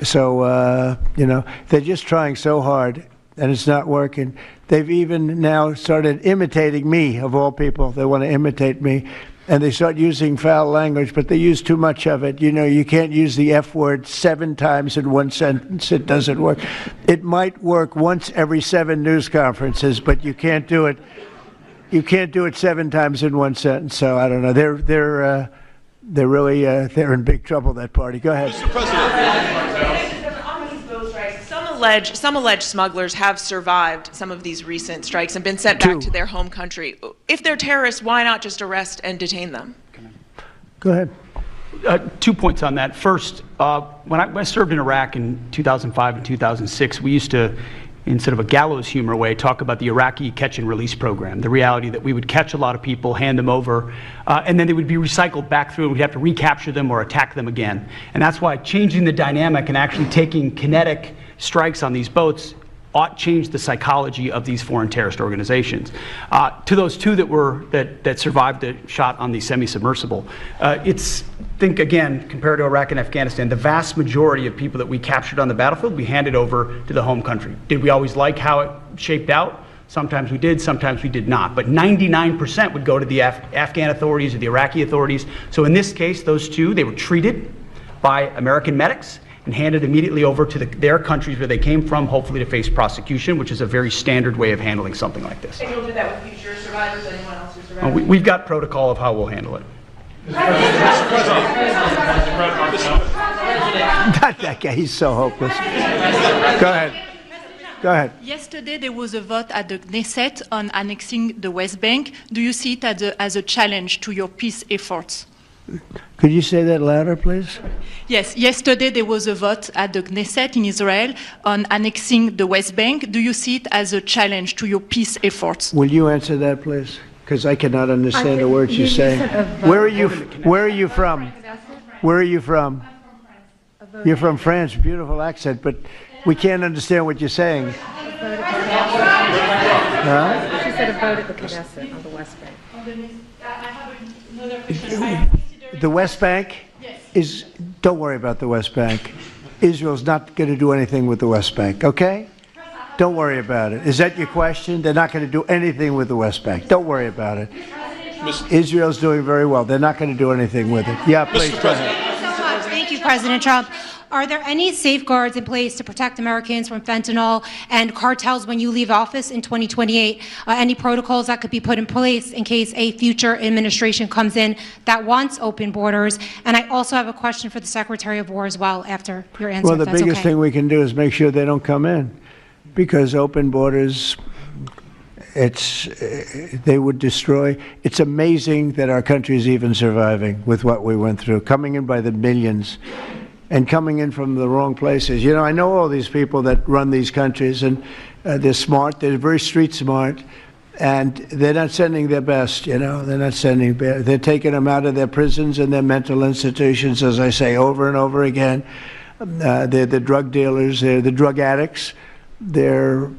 Speaker 1: So, you know, they're just trying so hard, and it's not working. They've even now started imitating me, of all people. They want to imitate me. And they start using foul language, but they use too much of it. You know, you can't use the F word 7 times in one sentence. It doesn't work. It might work once every 7 news conferences, but you can't do it you can't do it 7 times in one sentence, so I don't know. They're really they're in big trouble, that party. Go ahead.
Speaker 14: Mr. President. On these boat strikes, some alleged smugglers have survived some of these recent strikes and been sent back to their home country. If they're terrorists, why not just arrest and detain them?
Speaker 1: Go ahead.
Speaker 4: 2 points on that. First, when I served in Iraq in 2005 and 2006, we used to, instead of a gallows humor way, talk about the Iraqi catch and release program. The reality that we would catch a lot of people, hand them over, and then they would be recycled back through, and we'd have to recapture them or attack them again. And that's why changing the dynamic and actually taking kinetic strikes on these boats ought change the psychology of these foreign terrorist organizations. To those 2 that survived the shot on the semi-submersible, think again, compared to Iraq and Afghanistan, the vast majority of people that we captured on the battlefield, we handed over to the home country. Did we always like how it shaped out? Sometimes we did, sometimes we did not. But 99% would go to the Afghan authorities or the Iraqi authorities. So in this case, those 2, they were treated by American medics and handed immediately over to their countries where they came from, hopefully to face prosecution, which is a very standard way of handling something like this.
Speaker 14: And you'll do that with future survivors, anyone else who survived?
Speaker 4: We've got protocol of how we'll handle it.
Speaker 1: Not that guy, he's so hopeless. Go ahead. Go ahead.
Speaker 12: Yesterday there was a vote at the Knesset on annexing the West Bank. Do you see it as a challenge to your peace efforts?
Speaker 1: Could you say that louder, please?
Speaker 12: Yes, yesterday there was a vote at the Knesset in Israel on annexing the West Bank. Do you see it as a challenge to your peace efforts?
Speaker 1: Will you answer that, please? Because I cannot understand the words you're saying. Where are you from? Where are you from? You're from France. Beautiful accent, but we can't understand what you're saying. Huh?
Speaker 2: She said a vote at the Knesset on the West Bank.
Speaker 1: The West Bank is, don't worry about the West Bank. Israel's not going to do anything with the West Bank, okay? Don't worry about it. Is that your question? They're not going to do anything with the West Bank. Don't worry about it. Israel's doing very well. They're not going to do anything with it. Yeah, please, go ahead.
Speaker 15: Thank you so much. Thank you, President Trump. Are there any safeguards in place to protect Americans from fentanyl and cartels when you leave office in 2028? Any protocols that could be put in place in case a future administration comes in that wants open borders? And I also have a question for the Secretary of War as well after your answer.
Speaker 1: Well, the biggest thing we can do is make sure they don't come in, because open borders, they would destroy. It's amazing that our country is even surviving with what we went through, coming in by the millions. And coming in from the wrong places. You know, I know all these people that run these countries, and they're smart, they're very street smart, and they're not sending their best, you know, they're not sending, they're taking them out of their prisons and their mental institutions, as I say over and over again. They're the drug dealers, they're the drug addicts, they're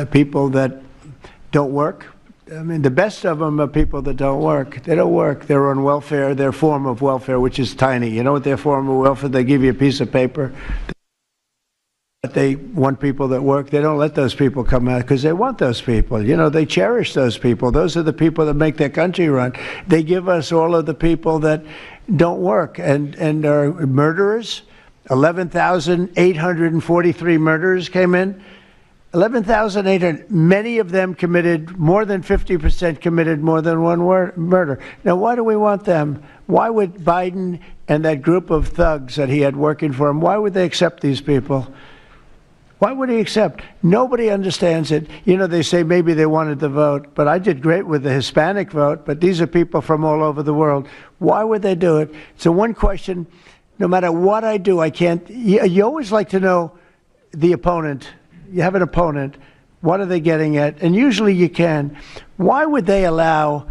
Speaker 1: people that don't work. I mean, the best of them are people that don't work. They don't work. They're on welfare, their form of welfare, which is tiny. You know what their form of welfare? They give you a piece of paper. But they want people that work. They don't let those people come out because they want those people. You know, they cherish those people. Those are the people that make their country run. They give us all of the people that don't work and are murderers. 11,843 murderers came in. 11,800, many of them committed, more than 50% committed more than one murder. Now, why do we want them? Why would Biden and that group of thugs that he had working for him, why would they accept these people? Why would he accept? Nobody understands it. You know, they say maybe they wanted the vote, but I did great with the Hispanic vote, but these are people from all over the world. Why would they do it? So one question, no matter what I do, I can't, you always like to know the opponent. You have an opponent, what are they getting at? And usually you can. Why would they allow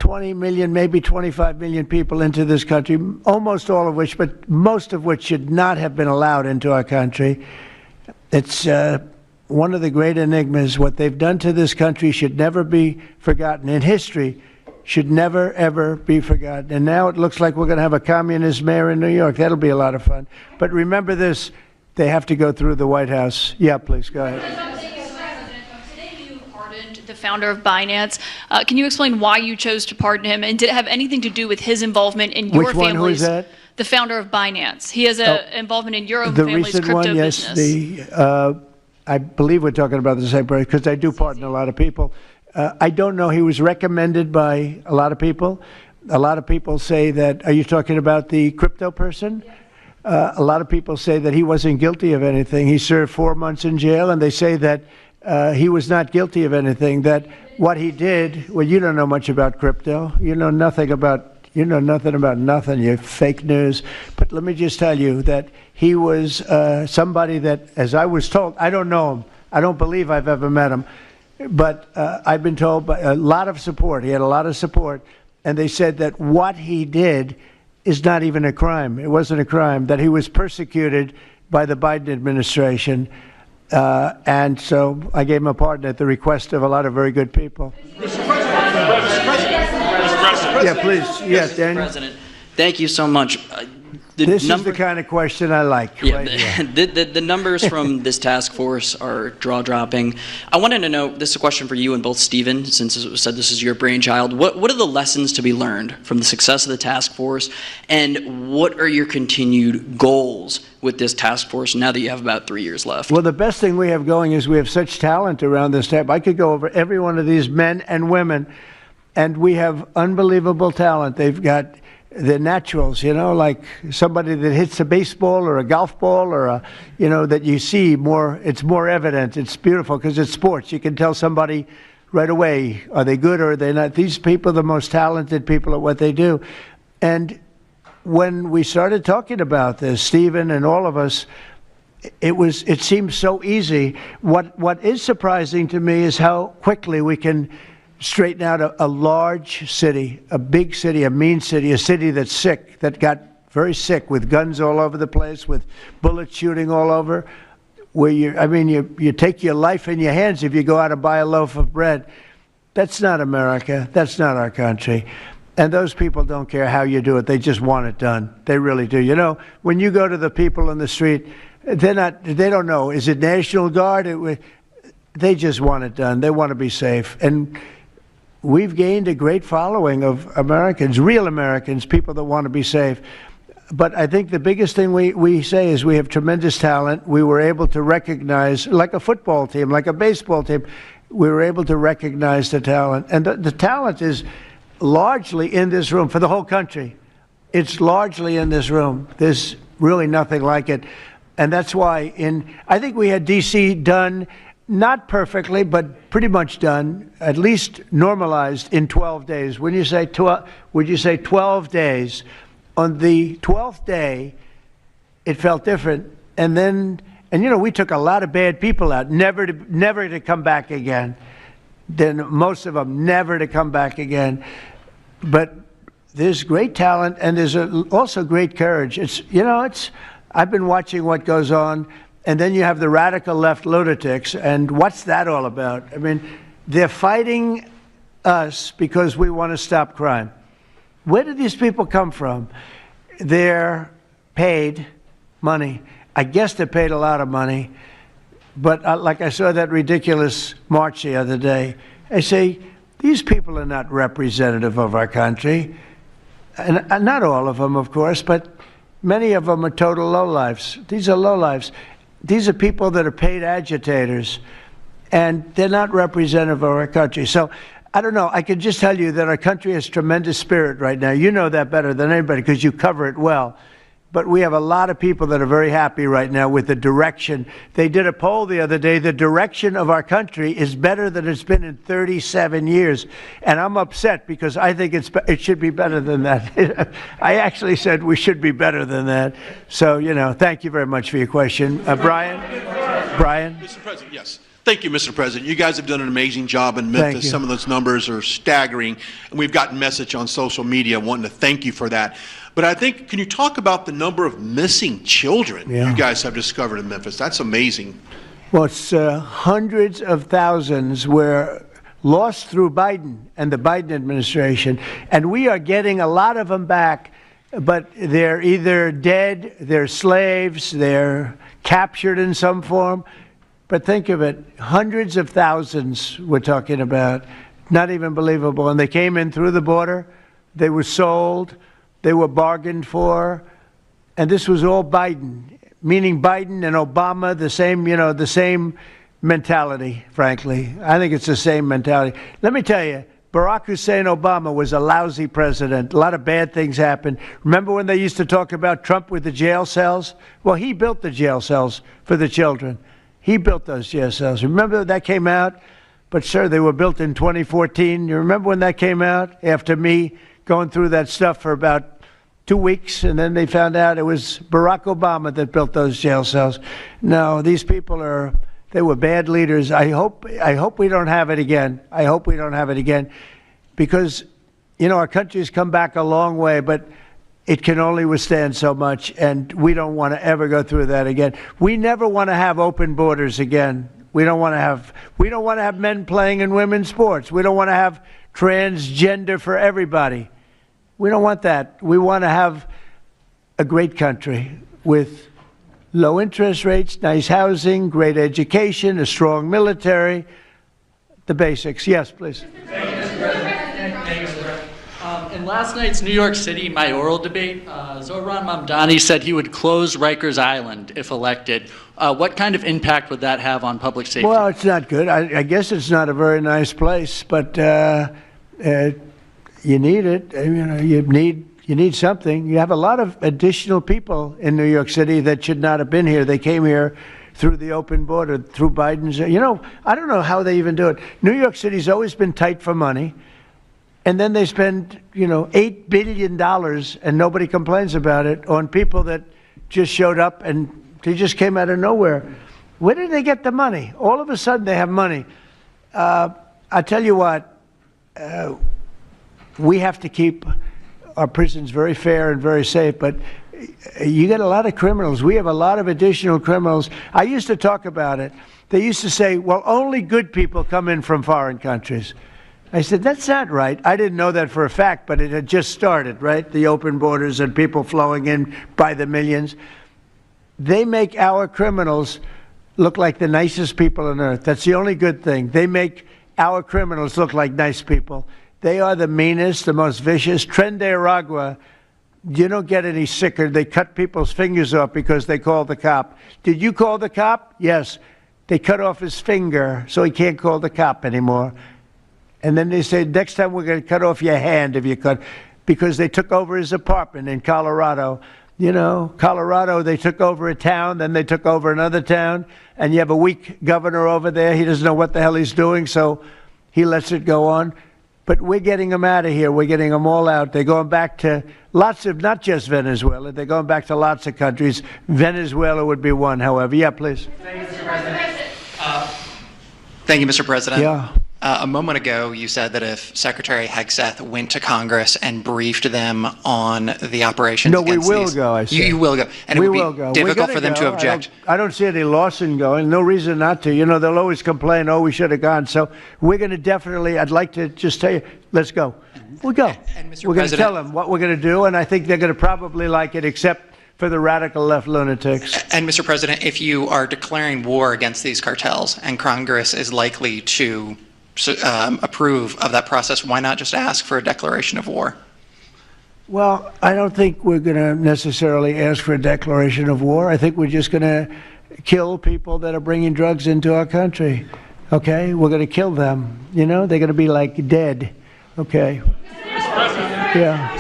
Speaker 1: 20 million, maybe 25 million people into this country, almost all of which, but most of which should not have been allowed into our country? It's one of the great enigmas. What they've done to this country should never be forgotten. In history, should never, ever be forgotten. And now it looks like we're going to have a communist mayor in New York. That'll be a lot of fun. But remember this. They have to go through the White House. Yeah, please, go ahead.
Speaker 16: Today you pardoned the founder of Binance. Can you explain why you chose to pardon him? And did it have anything to do with his involvement in your
Speaker 1: family's... Which one, who is that?
Speaker 16: The founder of Binance. He has an involvement in your own family's crypto business.
Speaker 1: The recent one, yes. I believe we're talking about the same person, because I do pardon a lot of people. I don't know. He was recommended by a lot of people. A lot of people say that, are you talking about the crypto person? A lot of people say that he wasn't guilty of anything. He served 4 months in jail, and they say that he was not guilty of anything, that what he did, well, you don't know much about crypto. You know nothing about nothing. You're fake news. But let me just tell you that he was somebody that, as I was told, I don't know him. I don't believe I've ever met him. But I've been told by a lot of support. He had a lot of support. And they said that what he did is not even a crime. It wasn't a crime, that he was persecuted by the Biden administration. And so I gave him a pardon at the request of a lot of very good people. Yeah, please. Yes, Daniel.
Speaker 17: President, thank you so much.
Speaker 1: This is the kind of question I like.
Speaker 17: Yeah,
Speaker 1: right
Speaker 17: the numbers from this task force are jaw-dropping. I wanted to know, this is a question for you and both Stephen, since it was said this is your brainchild. What are the lessons to be learned from the success of the task force, and what are your continued goals with this task force now that you have about 3 years left?
Speaker 1: Well, the best thing we have going is we have such talent around this table. I could go over every one of these men and women, and we have unbelievable talent. They've got the naturals, you know, like somebody that hits a baseball or a golf ball or a, you know, that you see more, it's more evident. It's beautiful because it's sports. You can tell somebody right away, are they good or are they not? These people are the most talented people at what they do. And when we started talking about this, Stephen and all of us, it seems so easy. What is surprising to me is how quickly we can straighten out a large city, a big city, a mean city, a city that's sick, that got very sick with guns all over the place, with bullets shooting all over, where you take your life in your hands if you go out and buy a loaf of bread. That's not America. That's not our country. And those people don't care how you do it. They just want it done. They really do. You know, when you go to the people in the street, they don't know, is it National Guard? They just want it done. They want to be safe. And we've gained a great following of Americans, real Americans, people that want to be safe. But I think the biggest thing we say is we have tremendous talent. We were able to recognize, like a football team, like a baseball team, we were able to recognize the talent. And the talent is largely in this room for the whole country. It's largely in this room. There's really nothing like it. And that's why I think we had D.C. done, not perfectly, but pretty much done, at least normalized in 12 days. When you say 12, would you say 12 days? On the 12th day, it felt different. And you know, we took a lot of bad people out, never to come back again. Then most of them never to come back again. But there's great talent, and there's also great courage. I've been watching what goes on. And then you have the radical left lunatics, and what's that all about? I mean, they're fighting us because we want to stop crime. Where do these people come from? They're paid money. I guess they're paid a lot of money. But like I saw that ridiculous march the other day, I say, these people are not representative of our country. And not all of them, of course, but many of them are total lowlifes. These are lowlifes. These are people that are paid agitators, and they're not representative of our country. So I don't know. I can just tell you that our country has tremendous spirit right now. You know that better than anybody because you cover it well. But we have a lot of people that are very happy right now with the direction. They did a poll the other day. The direction of our country is better than it's been in 37 years. And I'm upset because I think it should be better than that. I actually said we should be better than that. So, you know, thank you very much for your question. Brian?
Speaker 18: Mr. President, yes. Thank you, Mr. President. You guys have done an amazing job in Memphis. Some of those numbers are staggering. And we've gotten message on social media wanting to thank you for that. But I think, can you talk about the number of missing children you guys have discovered in Memphis? That's amazing.
Speaker 1: Well, it's hundreds of thousands were lost through Biden and the Biden administration. And we are getting a lot of them back, but they're either dead, they're slaves, they're captured in some form. But think of it, hundreds of thousands we're talking about, not even believable. And they came in through the border, they were sold, they were bargained for, and this was all Biden, meaning Biden and Obama, the same mentality, frankly. I think it's the same mentality. Let me tell you, Barack Hussein Obama was a lousy president. A lot of bad things happened. Remember when they used to talk about Trump with the jail cells? Well, he built the jail cells for the children. He built those jail cells. Remember that came out? But, sir, they were built in 2014. You remember when that came out? After me going through that stuff for about 2 weeks, and then they found out it was Barack Obama that built those jail cells. No, these people they were bad leaders. I hope we don't have it again. I hope we don't have it again, because, you know, our country's come back a long way, but it can only withstand so much, and we don't want to ever go through that again. We never want to have open borders again. We don't want to have men playing in women's sports. We don't want to have transgender for everybody. We don't want that. We want to have a great country with low interest rates, nice housing, great education, a strong military, the basics. Yes, please.
Speaker 19: In last night's New York City mayoral debate, Zohran Mamdani said he would close Rikers Island if elected. What kind of impact would that have on public safety?
Speaker 1: Well, it's not good. I guess it's not a very nice place, but you need it. You need something. You have a lot of additional people in New York City that should not have been here. They came here through the open border, through Biden's. You know, I don't know how they even do it. New York City's always been tight for money. And then they spend, $8 billion, and nobody complains about it, on people that just showed up and they just came out of nowhere. Where did they get the money? All of a sudden they have money. I tell you what, we have to keep our prisons very fair and very safe, but you get a lot of criminals. We have a lot of additional criminals. I used to talk about it. They used to say, well, only good people come in from foreign countries. I said, that's not right. I didn't know that for a fact, but it had just started, right? The open borders and people flowing in by the millions. They make our criminals look like the nicest people on earth. That's the only good thing. They make our criminals look like nice people. They are the meanest, the most vicious. Tren de Aragua, you don't get any sicker. They cut people's fingers off because they called the cop. Did you call the cop? Yes. They cut off his finger so he can't call the cop anymore. And then they said, next time we're going to cut off your hand if you cut, because they took over his apartment in Colorado. You know, Colorado, they took over a town, then they took over another town, and you have a weak governor over there. He doesn't know what the hell he's doing, so he lets it go on. But we're getting them out of here. We're getting them all out. They're going back to lots of, not just Venezuela, they're going back to lots of countries. Venezuela would be one, however. Yeah, please.
Speaker 20: Thank you, Mr. President. Thank you, Mr. President.
Speaker 1: Yeah.
Speaker 20: A moment ago, you said that if Secretary Hegseth went to Congress and briefed them on the operations against
Speaker 1: we will go, I said.
Speaker 20: You will go. And it would be difficult for them to object.
Speaker 1: I don't see any loss in going. No reason not to. You know, they'll always complain, oh, we should have gone. So we're going to definitely, I'd like to just tell you, let's go. We'll go. We're going to tell them what we're going to do, and I think they're going to probably like it, except for the radical left lunatics.
Speaker 20: And Mr. President, if you are declaring war against these cartels and Congress is likely to approve of that process, why not just ask for a declaration of war?
Speaker 1: Well, I don't think we're going to necessarily ask for a declaration of war. I think we're just going to kill people that are bringing drugs into our country. Okay? We're going to kill them. You know, they're going to be like dead. Okay? Yeah.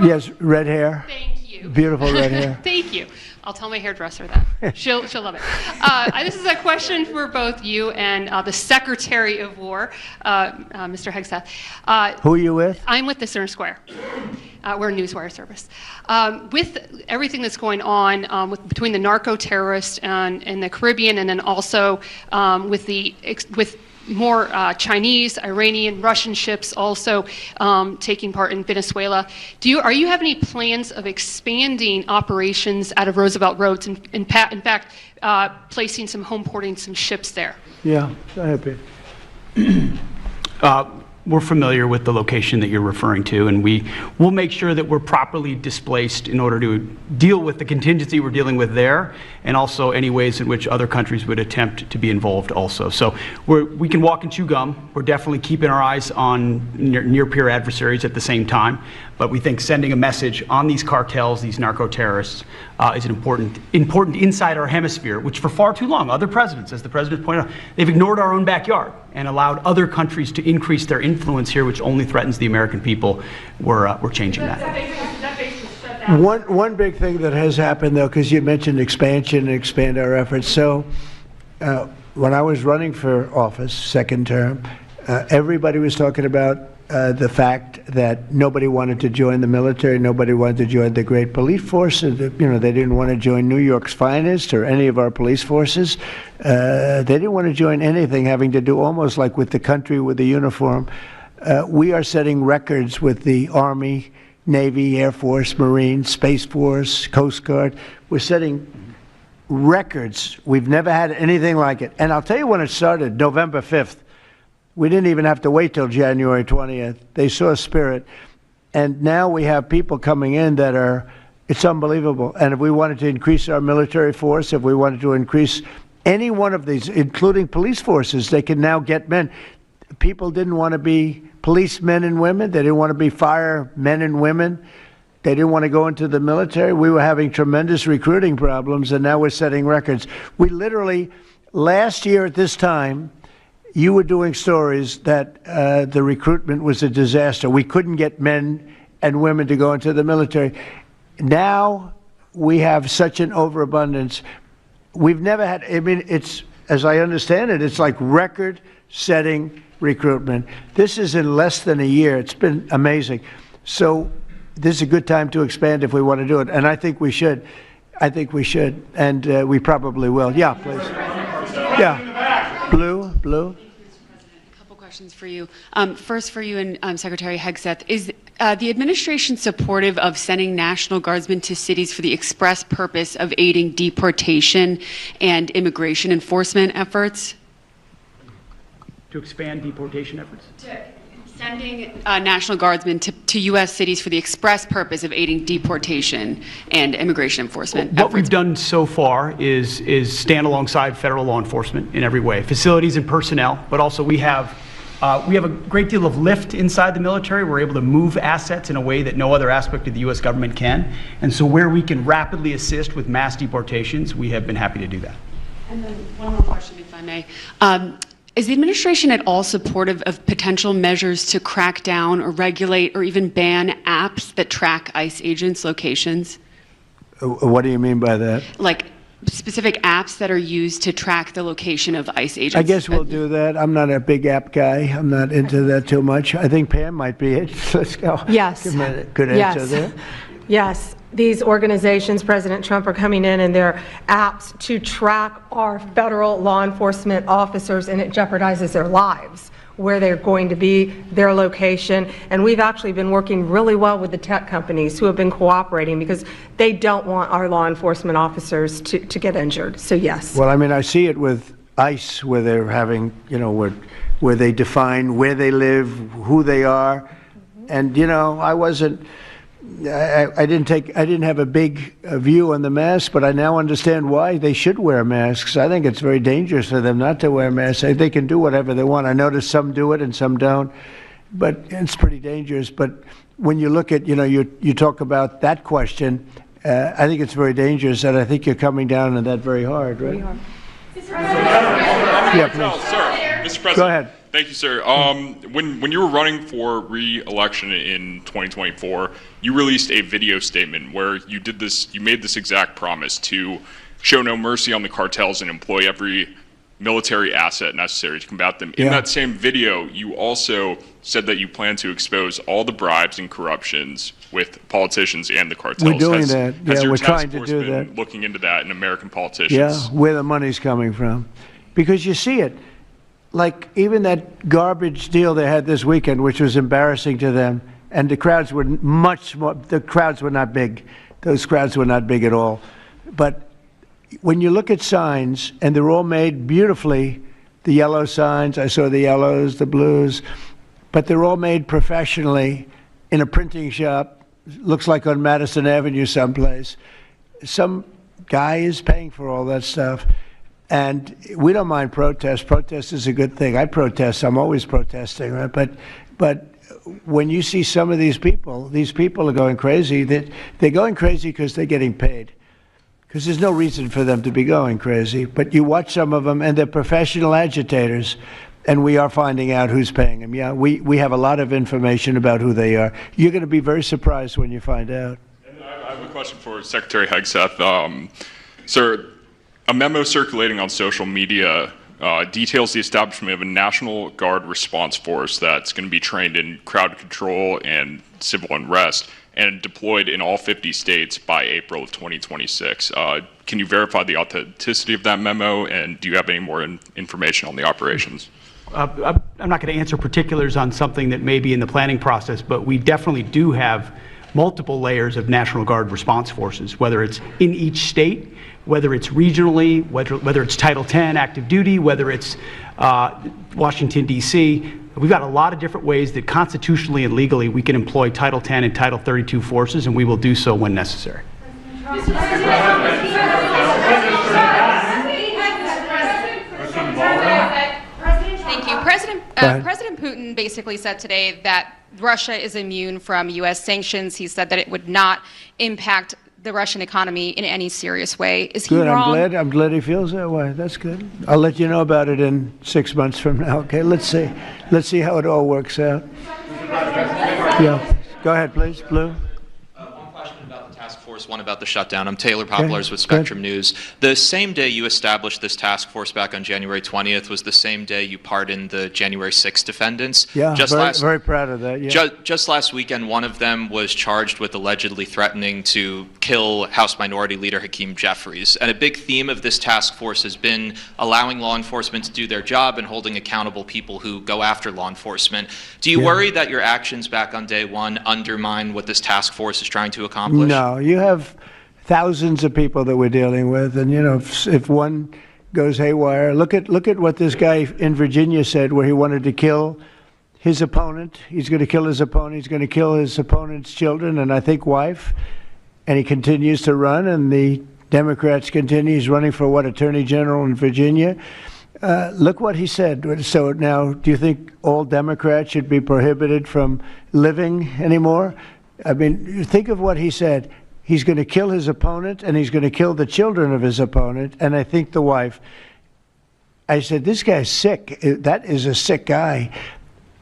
Speaker 1: Yes, red hair.
Speaker 21: Thank you.
Speaker 1: Beautiful red hair.
Speaker 21: Thank you. I'll tell my hairdresser that. She'll love it. This is a question for both you and the Secretary of War, Mr. Hegseth.
Speaker 1: Who are you with?
Speaker 21: I'm with the Center Square. We're a newswire service. With everything that's going on between the narco-terrorists in the Caribbean, and then also with more Chinese, Iranian, Russian ships also taking part in Venezuela. Are you have any plans of expanding operations out of Roosevelt Roads, and in fact, placing some home porting some ships there?
Speaker 1: Yeah, go ahead, Pete.
Speaker 4: we're familiar with the location that you're referring to, and we'll make sure that we're properly displaced in order to deal with the contingency we're dealing with there, and also any ways in which other countries would attempt to be involved also. So we can walk and chew gum. We're definitely keeping our eyes on near-peer adversaries at the same time, but we think sending a message on these cartels, these narco-terrorists, is an important inside our hemisphere, which for far too long, other presidents, as the president pointed out, they've ignored our own backyard and allowed other countries to increase their influence here, which only threatens the American people. We're changing that.
Speaker 1: One big thing that has happened, though, because you mentioned expansion and expand our efforts. So when I was running for office, second term, everybody was talking about the fact that nobody wanted to join the military, nobody wanted to join the great police force. They didn't want to join New York's finest or any of our police forces. They didn't want to join anything having to do almost like with the country, with the uniform. We are setting records with the Army, Navy, Air Force, Marines, Space Force, Coast Guard. We're setting records. We've never had anything like it. And I'll tell you when it started, November 5th. We didn't even have to wait till January 20th. They saw spirit. And now we have people coming in that are, it's unbelievable. And if we wanted to increase our military force, if we wanted to increase any one of these, including police forces, they can now get men. People didn't want to be policemen and women. They didn't want to be firemen and women. They didn't want to go into the military. We were having tremendous recruiting problems, and now we're setting records. We literally, last year at this time, you were doing stories that the recruitment was a disaster. We couldn't get men and women to go into the military. Now we have such an overabundance. We've never had, I mean, it's, as I understand it, it's like record-setting recruitment. This is in less than a year. It's been amazing. So this is a good time to expand if we want to do it. And I think we should. I think we should. And we probably will. Yeah, please. Yeah. Blue.
Speaker 3: Questions for you. First for you and Secretary Hegseth. Is the administration supportive of sending National Guardsmen to cities for the express purpose of aiding deportation and immigration enforcement efforts?
Speaker 4: To expand deportation efforts?
Speaker 3: Sending National Guardsmen to U.S. cities for the express purpose of aiding deportation and immigration enforcement efforts.
Speaker 4: What we've done so far is stand alongside federal law enforcement in every way, facilities and personnel, but also we have a great deal of lift inside the military. We're able to move assets in a way that no other aspect of the U.S. government can. And so where we can rapidly assist with mass deportations, we have been happy to do that.
Speaker 3: And then one more question, if I may. Is the administration at all supportive of potential measures to crack down or regulate or even ban apps that track ICE agents' locations?
Speaker 1: What do you mean by that?
Speaker 3: Like specific apps that are used to track the location of ICE agents?
Speaker 1: I guess we'll do that. I'm not a big app guy. I'm not into that too much. I think Pam might be it. Let's go.
Speaker 2: Yes.
Speaker 1: Good answer there.
Speaker 2: Yes. These organizations, President Trump, are coming in and their apps to track our federal law enforcement officers, and it jeopardizes their lives, where they're going to be, their location. And we've actually been working really well with the tech companies who have been cooperating because they don't want our law enforcement officers to get injured. So yes.
Speaker 1: Well, I mean, I see it with ICE, where they're having, where they define where they live, who they are. And, I didn't have a big view on the mask, but I now understand why they should wear masks. I think it's very dangerous for them not to wear masks. They can do whatever they want. I notice some do it and some don't, but it's pretty dangerous. But when you look at, you talk about that question, I think it's very dangerous, and I think you're coming down on that very hard, right? Yeah, please.
Speaker 22: Mr. President.
Speaker 1: Go ahead.
Speaker 22: Thank you, sir. When you were running for re-election in 2024, you released a video statement where you made this exact promise to show no mercy on the cartels and employ every military asset necessary to combat them. In that same video, you also said that you plan to expose all the bribes and corruptions with politicians and the cartels.
Speaker 1: We're doing that. Yeah, we're trying to do that.
Speaker 22: Looking into that in American politicians.
Speaker 1: Yeah, where the money's coming from. Because you see it. Like even that garbage deal they had this weekend, which was embarrassing to them, and the crowds were the crowds were not big. Those crowds were not big at all. But when you look at signs, and they're all made beautifully, the yellow signs, I saw the yellows, the blues, but they're all made professionally in a printing shop, looks like on Madison Avenue someplace. Some guy is paying for all that stuff. And we don't mind protest. Protest is a good thing. I protest. I'm always protesting, right? But when you see some of these people are going crazy. They're going crazy because they're getting paid. Because there's no reason for them to be going crazy. But you watch some of them, and they're professional agitators, and we are finding out who's paying them. Yeah, we have a lot of information about who they are. You're going to be very surprised when you find out.
Speaker 22: And I have a question for Secretary Hegseth. Sir, a memo circulating on social media details the establishment of a National Guard response force that's going to be trained in crowd control and civil unrest and deployed in all 50 states by April of 2026. Can you verify the authenticity of that memo, and do you have any more information on the operations?
Speaker 4: I'm not going to answer particulars on something that may be in the planning process, but we definitely do have multiple layers of National Guard response forces, whether it's in each state, whether it's regionally, whether it's Title 10 active duty, whether it's Washington, D.C. We've got a lot of different ways that constitutionally and legally we can employ Title 10 and Title 32 forces, and we will do so when necessary.
Speaker 10: Thank you. President Putin basically said today that Russia is immune from U.S. sanctions. He said that it would not impact the Russian economy in any serious way. Is he
Speaker 1: good.
Speaker 10: wrong?
Speaker 1: I'm glad he feels that way. That's good. I'll let you know about it in 6 months from now. Okay, let's see how it all works out. Yeah, go ahead, please, Blue.
Speaker 5: One question about the task force, one about the shutdown. I'm Taylor Poplars with Spectrum News. The same day you established this task force back on January 20th was the same day you pardoned the January 6th defendants.
Speaker 1: Yeah, very proud of that. Yeah.
Speaker 5: Just last weekend, one of them was charged with allegedly threatening to kill House Minority Leader Hakeem Jeffries. And a big theme of this task force has been allowing law enforcement to do their job and holding accountable people who go after law enforcement. Do you worry that your actions back on day one undermine what this task force is trying to accomplish?
Speaker 1: No, you have thousands of people that we're dealing with, and if one goes haywire, look at what this guy in Virginia said, where he wanted to kill his opponent. He's going to kill his opponent. He's going to kill his opponent's children and I think wife. And he continues to run, and the Democrats continue. He's running for what, Attorney General in Virginia? Look what he said. So now, do you think all Democrats should be prohibited from living anymore? I mean, think of what he said. He's going to kill his opponent, and he's going to kill the children of his opponent, and I think the wife. I said, this guy's sick. That is a sick guy.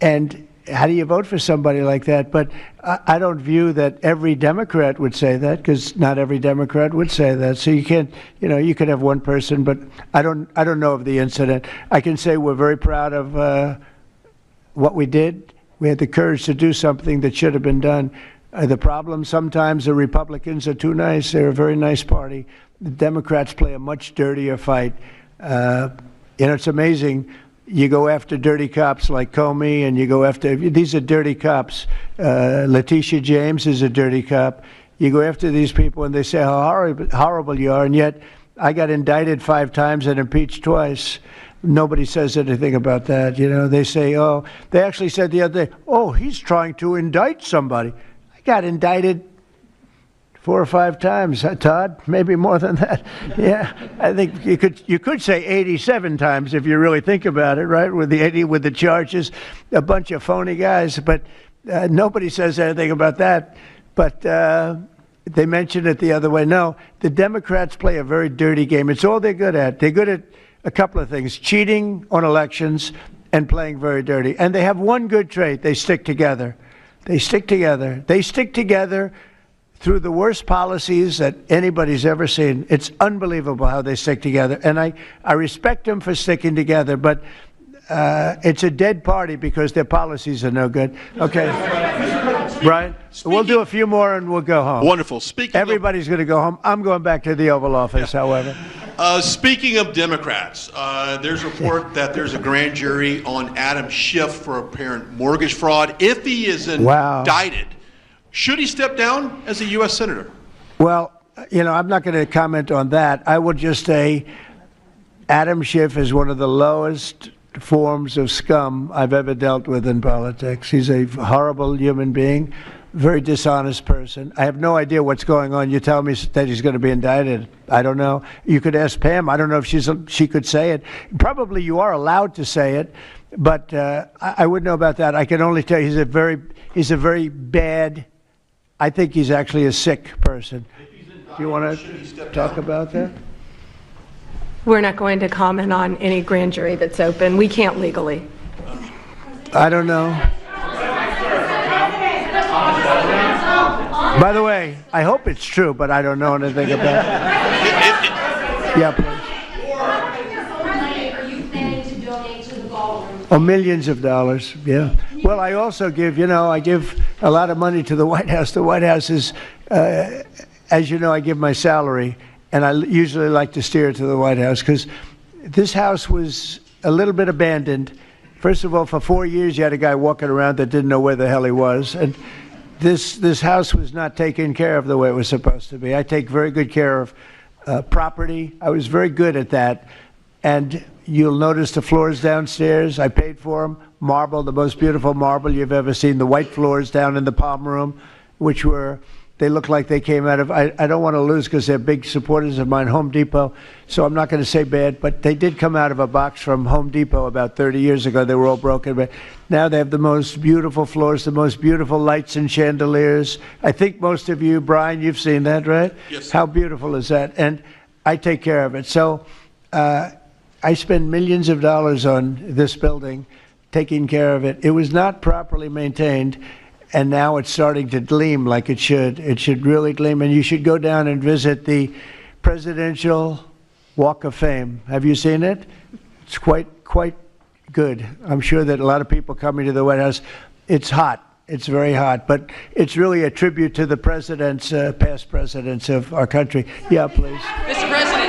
Speaker 1: And how do you vote for somebody like that? But I don't view that every Democrat would say that, because not every Democrat would say that. So you can't, you could have one person, but I don't know of the incident. I can say we're very proud of what we did. We had the courage to do something that should have been done. The problem, sometimes the Republicans are too nice. They're a very nice party. The Democrats play a much dirtier fight. It's amazing. You go after dirty cops like Comey, and you go after, these are dirty cops. Letitia James is a dirty cop. You go after these people, and they say how horrible you are, and yet I got indicted 5 times and impeached twice. Nobody says anything about that. They say, they actually said the other day, he's trying to indict somebody. Got indicted 4 or 5 times, Todd, maybe more than that. Yeah, I think you could say 87 times if you really think about it, right? With the charges, a bunch of phony guys, but nobody says anything about that. But they mentioned it the other way. No, the Democrats play a very dirty game. It's all they're good at. They're good at a couple of things: cheating on elections and playing very dirty. And they have one good trait: they stick together. They stick together. They stick together through the worst policies that anybody's ever seen. It's unbelievable how they stick together. And I respect them for sticking together, but it's a dead party because their policies are no good. Okay. Brian, we'll do a few more and we'll go home.
Speaker 18: Wonderful.
Speaker 1: Everybody's going to go home. I'm going back to the Oval Office, however.
Speaker 18: Speaking of Democrats, there's a report that there's a grand jury on Adam Schiff for apparent mortgage fraud. If he is indicted, should he step down as a U.S. Senator?
Speaker 1: Well, I'm not going to comment on that. I would just say Adam Schiff is one of the lowest forms of scum I've ever dealt with in politics. He's a horrible human being, very dishonest person. I have no idea what's going on. You tell me that he's going to be indicted. I don't know. You could ask Pam. I don't know if she could say it. Probably you are allowed to say it, but I wouldn't know about that. I can only tell you he's a very bad, I think he's actually a sick person. Do you want to talk about that?
Speaker 2: We're not going to comment on any grand jury that's open. We can't legally.
Speaker 1: I don't know. By the way, I hope it's true, but I don't know anything about it. Yeah, please.
Speaker 9: Are you planning to donate to the ballroom?
Speaker 1: Oh, millions of dollars, yeah. Well, I also give, I give a lot of money to the White House. The White House is, as you know, I give my salary, and I usually like to steer it to the White House because this house was a little bit abandoned. First of all, for 4 years, you had a guy walking around that didn't know where the hell he was. And this house was not taken care of the way it was supposed to be. I take very good care of property. I was very good at that. And you'll notice the floors downstairs, I paid for them. Marble, the most beautiful marble you've ever seen. The white floors down in the palm room, which they look like they came out of, I don't want to lose because they're big supporters of mine, Home Depot, so I'm not going to say bad, but they did come out of a box from Home Depot about 30 years ago. They were all broken, but now they have the most beautiful floors, the most beautiful lights and chandeliers. I think most of you, Brian, you've seen that, right?
Speaker 18: Yes.
Speaker 1: How beautiful is that? And I take care of it. So I spend millions of dollars on this building, taking care of it. It was not properly maintained. And now it's starting to gleam like it should. It should really gleam. And you should go down and visit the Presidential Walk of Fame. Have you seen it? It's quite good. I'm sure that a lot of people coming to the White House, it's hot. It's very hot. But it's really a tribute to the presidents, past presidents of our country. Yeah, please.
Speaker 6: Mr. President.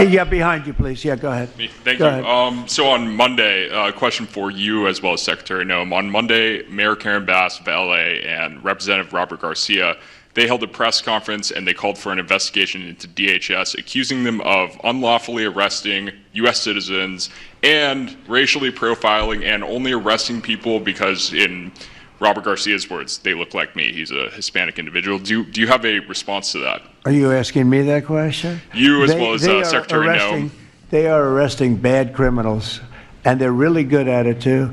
Speaker 1: Yeah, behind you, please. Yeah, go ahead.
Speaker 22: Thank
Speaker 1: Go
Speaker 22: you.
Speaker 1: ahead.
Speaker 22: So on Monday, a question for you as well as Secretary Noem. On Monday, Mayor Karen Bass of LA and Representative Robert Garcia, they held a press conference and they called for an investigation into DHS, accusing them of unlawfully arresting U.S. citizens and racially profiling and only arresting people because, in Robert Garcia's words, they look like me. He's a Hispanic individual. Do you have a response to that?
Speaker 1: Are you asking me that question?
Speaker 22: You as well as Secretary Noem.
Speaker 1: They are arresting bad criminals, and they're really good at it, too.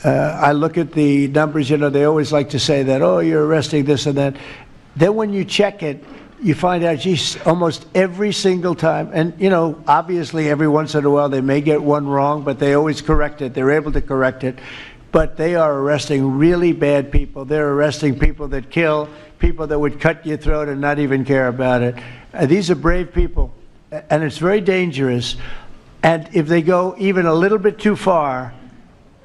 Speaker 1: I look at the numbers, they always like to say that, oh, you're arresting this and that. Then when you check it, you find out, geez, almost every single time, and, obviously every once in a while they may get one wrong, but they always correct it. They're able to correct it. But they are arresting really bad people. They're arresting people that kill, people that would cut your throat and not even care about it. These are brave people, and it's very dangerous. And if they go even a little bit too far,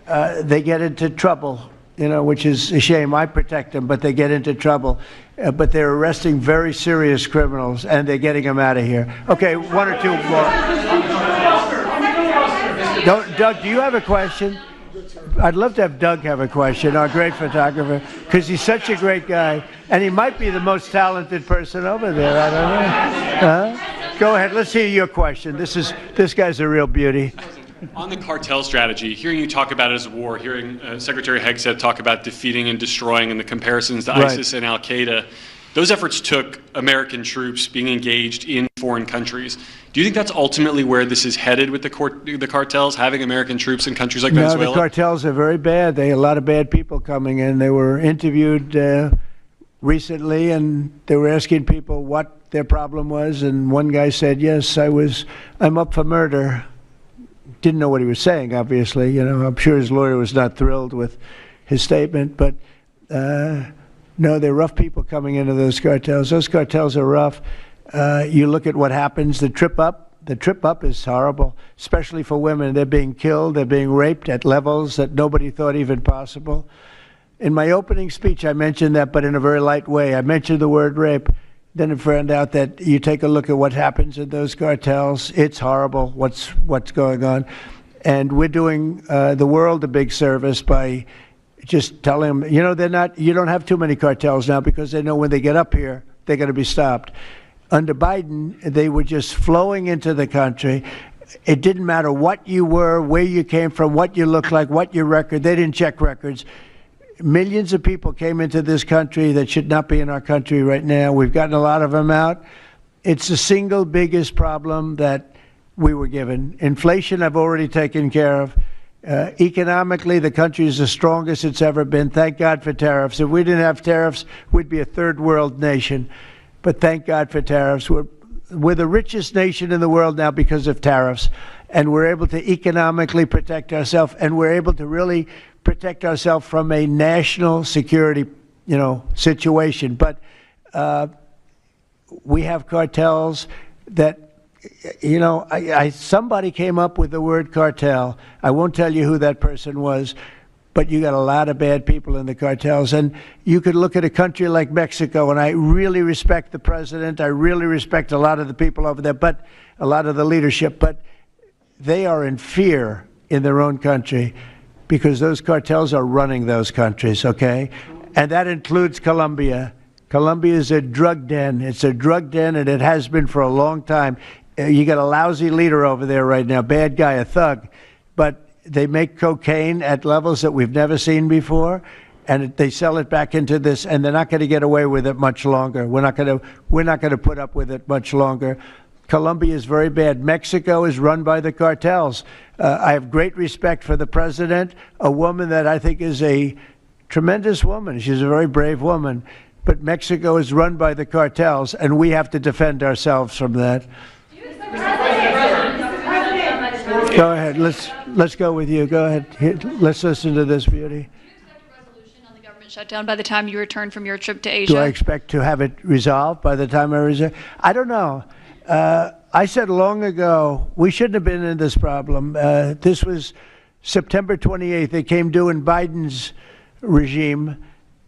Speaker 1: they get into trouble, which is a shame. I protect them, but they get into trouble. But they're arresting very serious criminals, and they're getting them out of here. Okay, one or two more. Doug, do you have a question? I'd love to have Doug have a question, our great photographer, because he's such a great guy, and he might be the most talented person over there. I don't know. Go ahead. Let's hear your question. This guy's a real beauty.
Speaker 7: On the cartel strategy, hearing you talk about it as a war, hearing Secretary Hegseth talk about defeating and destroying and the comparisons to ISIS and Al-Qaeda, those efforts took American troops being engaged in foreign countries. Do you think that's ultimately where this is headed with the cartels, having American troops in countries like Venezuela?
Speaker 1: No, the cartels are very bad. They had a lot of bad people coming in. They were interviewed recently, and they were asking people what their problem was, and one guy said, yes, I'm up for murder. Didn't know what he was saying, obviously. I'm sure his lawyer was not thrilled with his statement, but no, they're rough people coming into those cartels. Those cartels are rough. You look at what happens, the trip up is horrible, especially for women. They're being killed, they're being raped at levels that nobody thought even possible. In my opening speech, I mentioned that, but in a very light way. I mentioned the word rape. Then I found out that you take a look at what happens in those cartels. It's horrible what's going on. And we're doing the world a big service by just telling them, you don't have too many cartels now because they know when they get up here, they're going to be stopped. Under Biden, they were just flowing into the country. it didn't matter what you were, where you came from, what you looked like, what your record. They didn't check records. Millions of people came into this country that should not be in our country right now. We've gotten a lot of them out. It's the single biggest problem that we were given. Inflation, I've already taken care of. Economically, the country is the strongest it's ever been. Thank God for tariffs. If we didn't have tariffs, we'd be a third world nation. But thank God for tariffs. We're the richest nation in the world now because of tariffs. And we're able to economically protect ourselves, and we're able to really protect ourselves from a national security, situation. But we have cartels that, somebody came up with the word cartel. I won't tell you who that person was, but you got a lot of bad people in the cartels. And you could look at a country like Mexico, and I really respect the president. I really respect a lot of the people over there, but a lot of the leadership. But they are in fear in their own country because those cartels are running those countries, okay? And that includes Colombia. Colombia is a drug den. It's a drug den, and it has been for a long time. You got a lousy leader over there right now, bad guy, a thug. But they make cocaine at levels that we've never seen before, and they sell it back into this, and they're not going to get away with it much longer. We're not going to put up with it much longer. Colombia is very bad. Mexico is run by the cartels. I have great respect for the president, a woman that I think is a tremendous woman. She's a very brave woman. But Mexico is run by the cartels, and we have to defend ourselves from that. Go ahead. Let's go with you. Go ahead. Let's listen to this beauty.
Speaker 16: Shutdown by the time you return from your trip to Asia?
Speaker 1: Do I expect to have it resolved by the time I return? I don't know. I said long ago we shouldn't have been in this problem. This was September 28th. It came due in Biden's regime,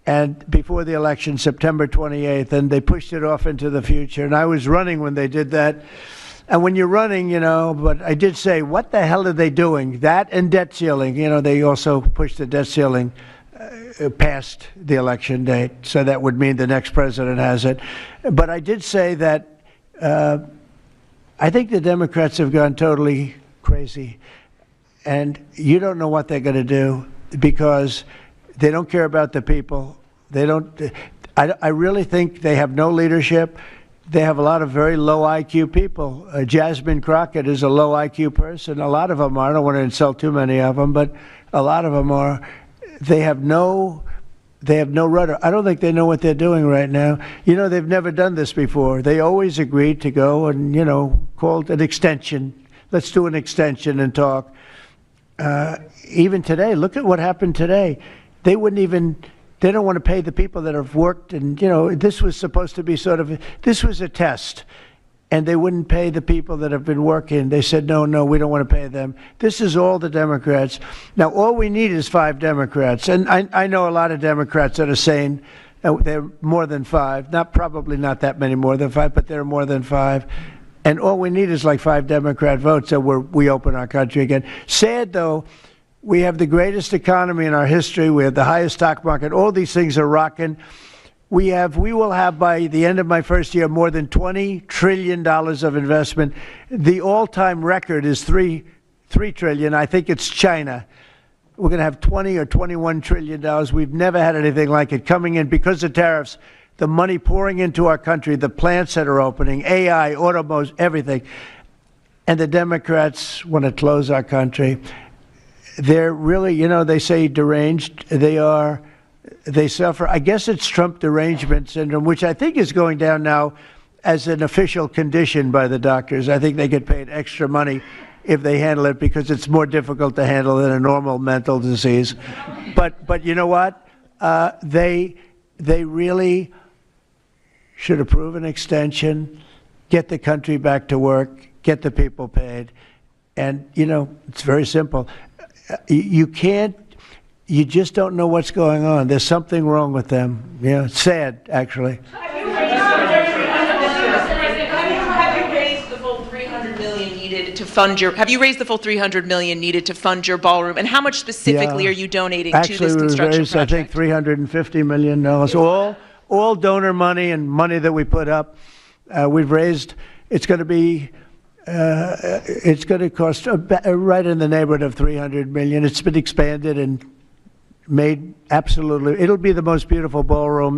Speaker 1: and before the election, September 28th, and they pushed it off into the future. And I was running when they did that. And when you're running, but I did say, what the hell are they doing? That and debt ceiling. They also pushed the debt ceiling past the election date. So that would mean the next president has it. But I did say that I think the Democrats have gone totally crazy. And you don't know what they're going to do because they don't care about the people. They don't. I really think they have no leadership. They have a lot of very low IQ people. Jasmine Crockett is a low IQ person. A lot of them are. I don't want to insult too many of them, but a lot of them are. They have no rudder. I don't think they know what they're doing right now. They've never done this before. They always agreed to go and, called an extension. Let's do an extension and talk. Even today, look at what happened today. They don't want to pay the people that have worked. And, this was supposed to be this was a test. And they wouldn't pay the people that have been working. They said, no, we don't want to pay them. This is all the Democrats. Now, all we need is 5 Democrats. And I know a lot of Democrats that are saying they're more than 5. Probably not that many more than 5, but they're more than 5. And all we need is like 5 Democrat votes so we open our country again. Sad, though, we have the greatest economy in our history. We have the highest stock market. All these things are rocking. We will have by the end of my first year more than $20 trillion of investment. The all-time record is $3 trillion. I think it's China. We're going to have $20 or $21 trillion. We've never had anything like it coming in because of tariffs. The money pouring into our country, the plants that are opening, AI, automobiles, everything. And the Democrats want to close our country. They're really, they say deranged. They suffer. I guess it's Trump derangement syndrome, which I think is going down now as an official condition by the doctors. I think they get paid extra money if they handle it because it's more difficult to handle than a normal mental disease. But you know what? They really should approve an extension, get the country back to work, get the people paid. And, it's very simple. You just don't know what's going on. There's something wrong with them. It's sad, actually.
Speaker 14: Have you raised the full $300 million needed to fund your? Have you raised the full $300 million needed to fund your ballroom? And how much specifically are you donating to this construction project?
Speaker 1: I think $350 million. All donor money and money that we put up. We've raised. It's going to be It's going to cost right in the neighborhood of $300 million. It's been expanded and made absolutely. It'll be the most beautiful ballroom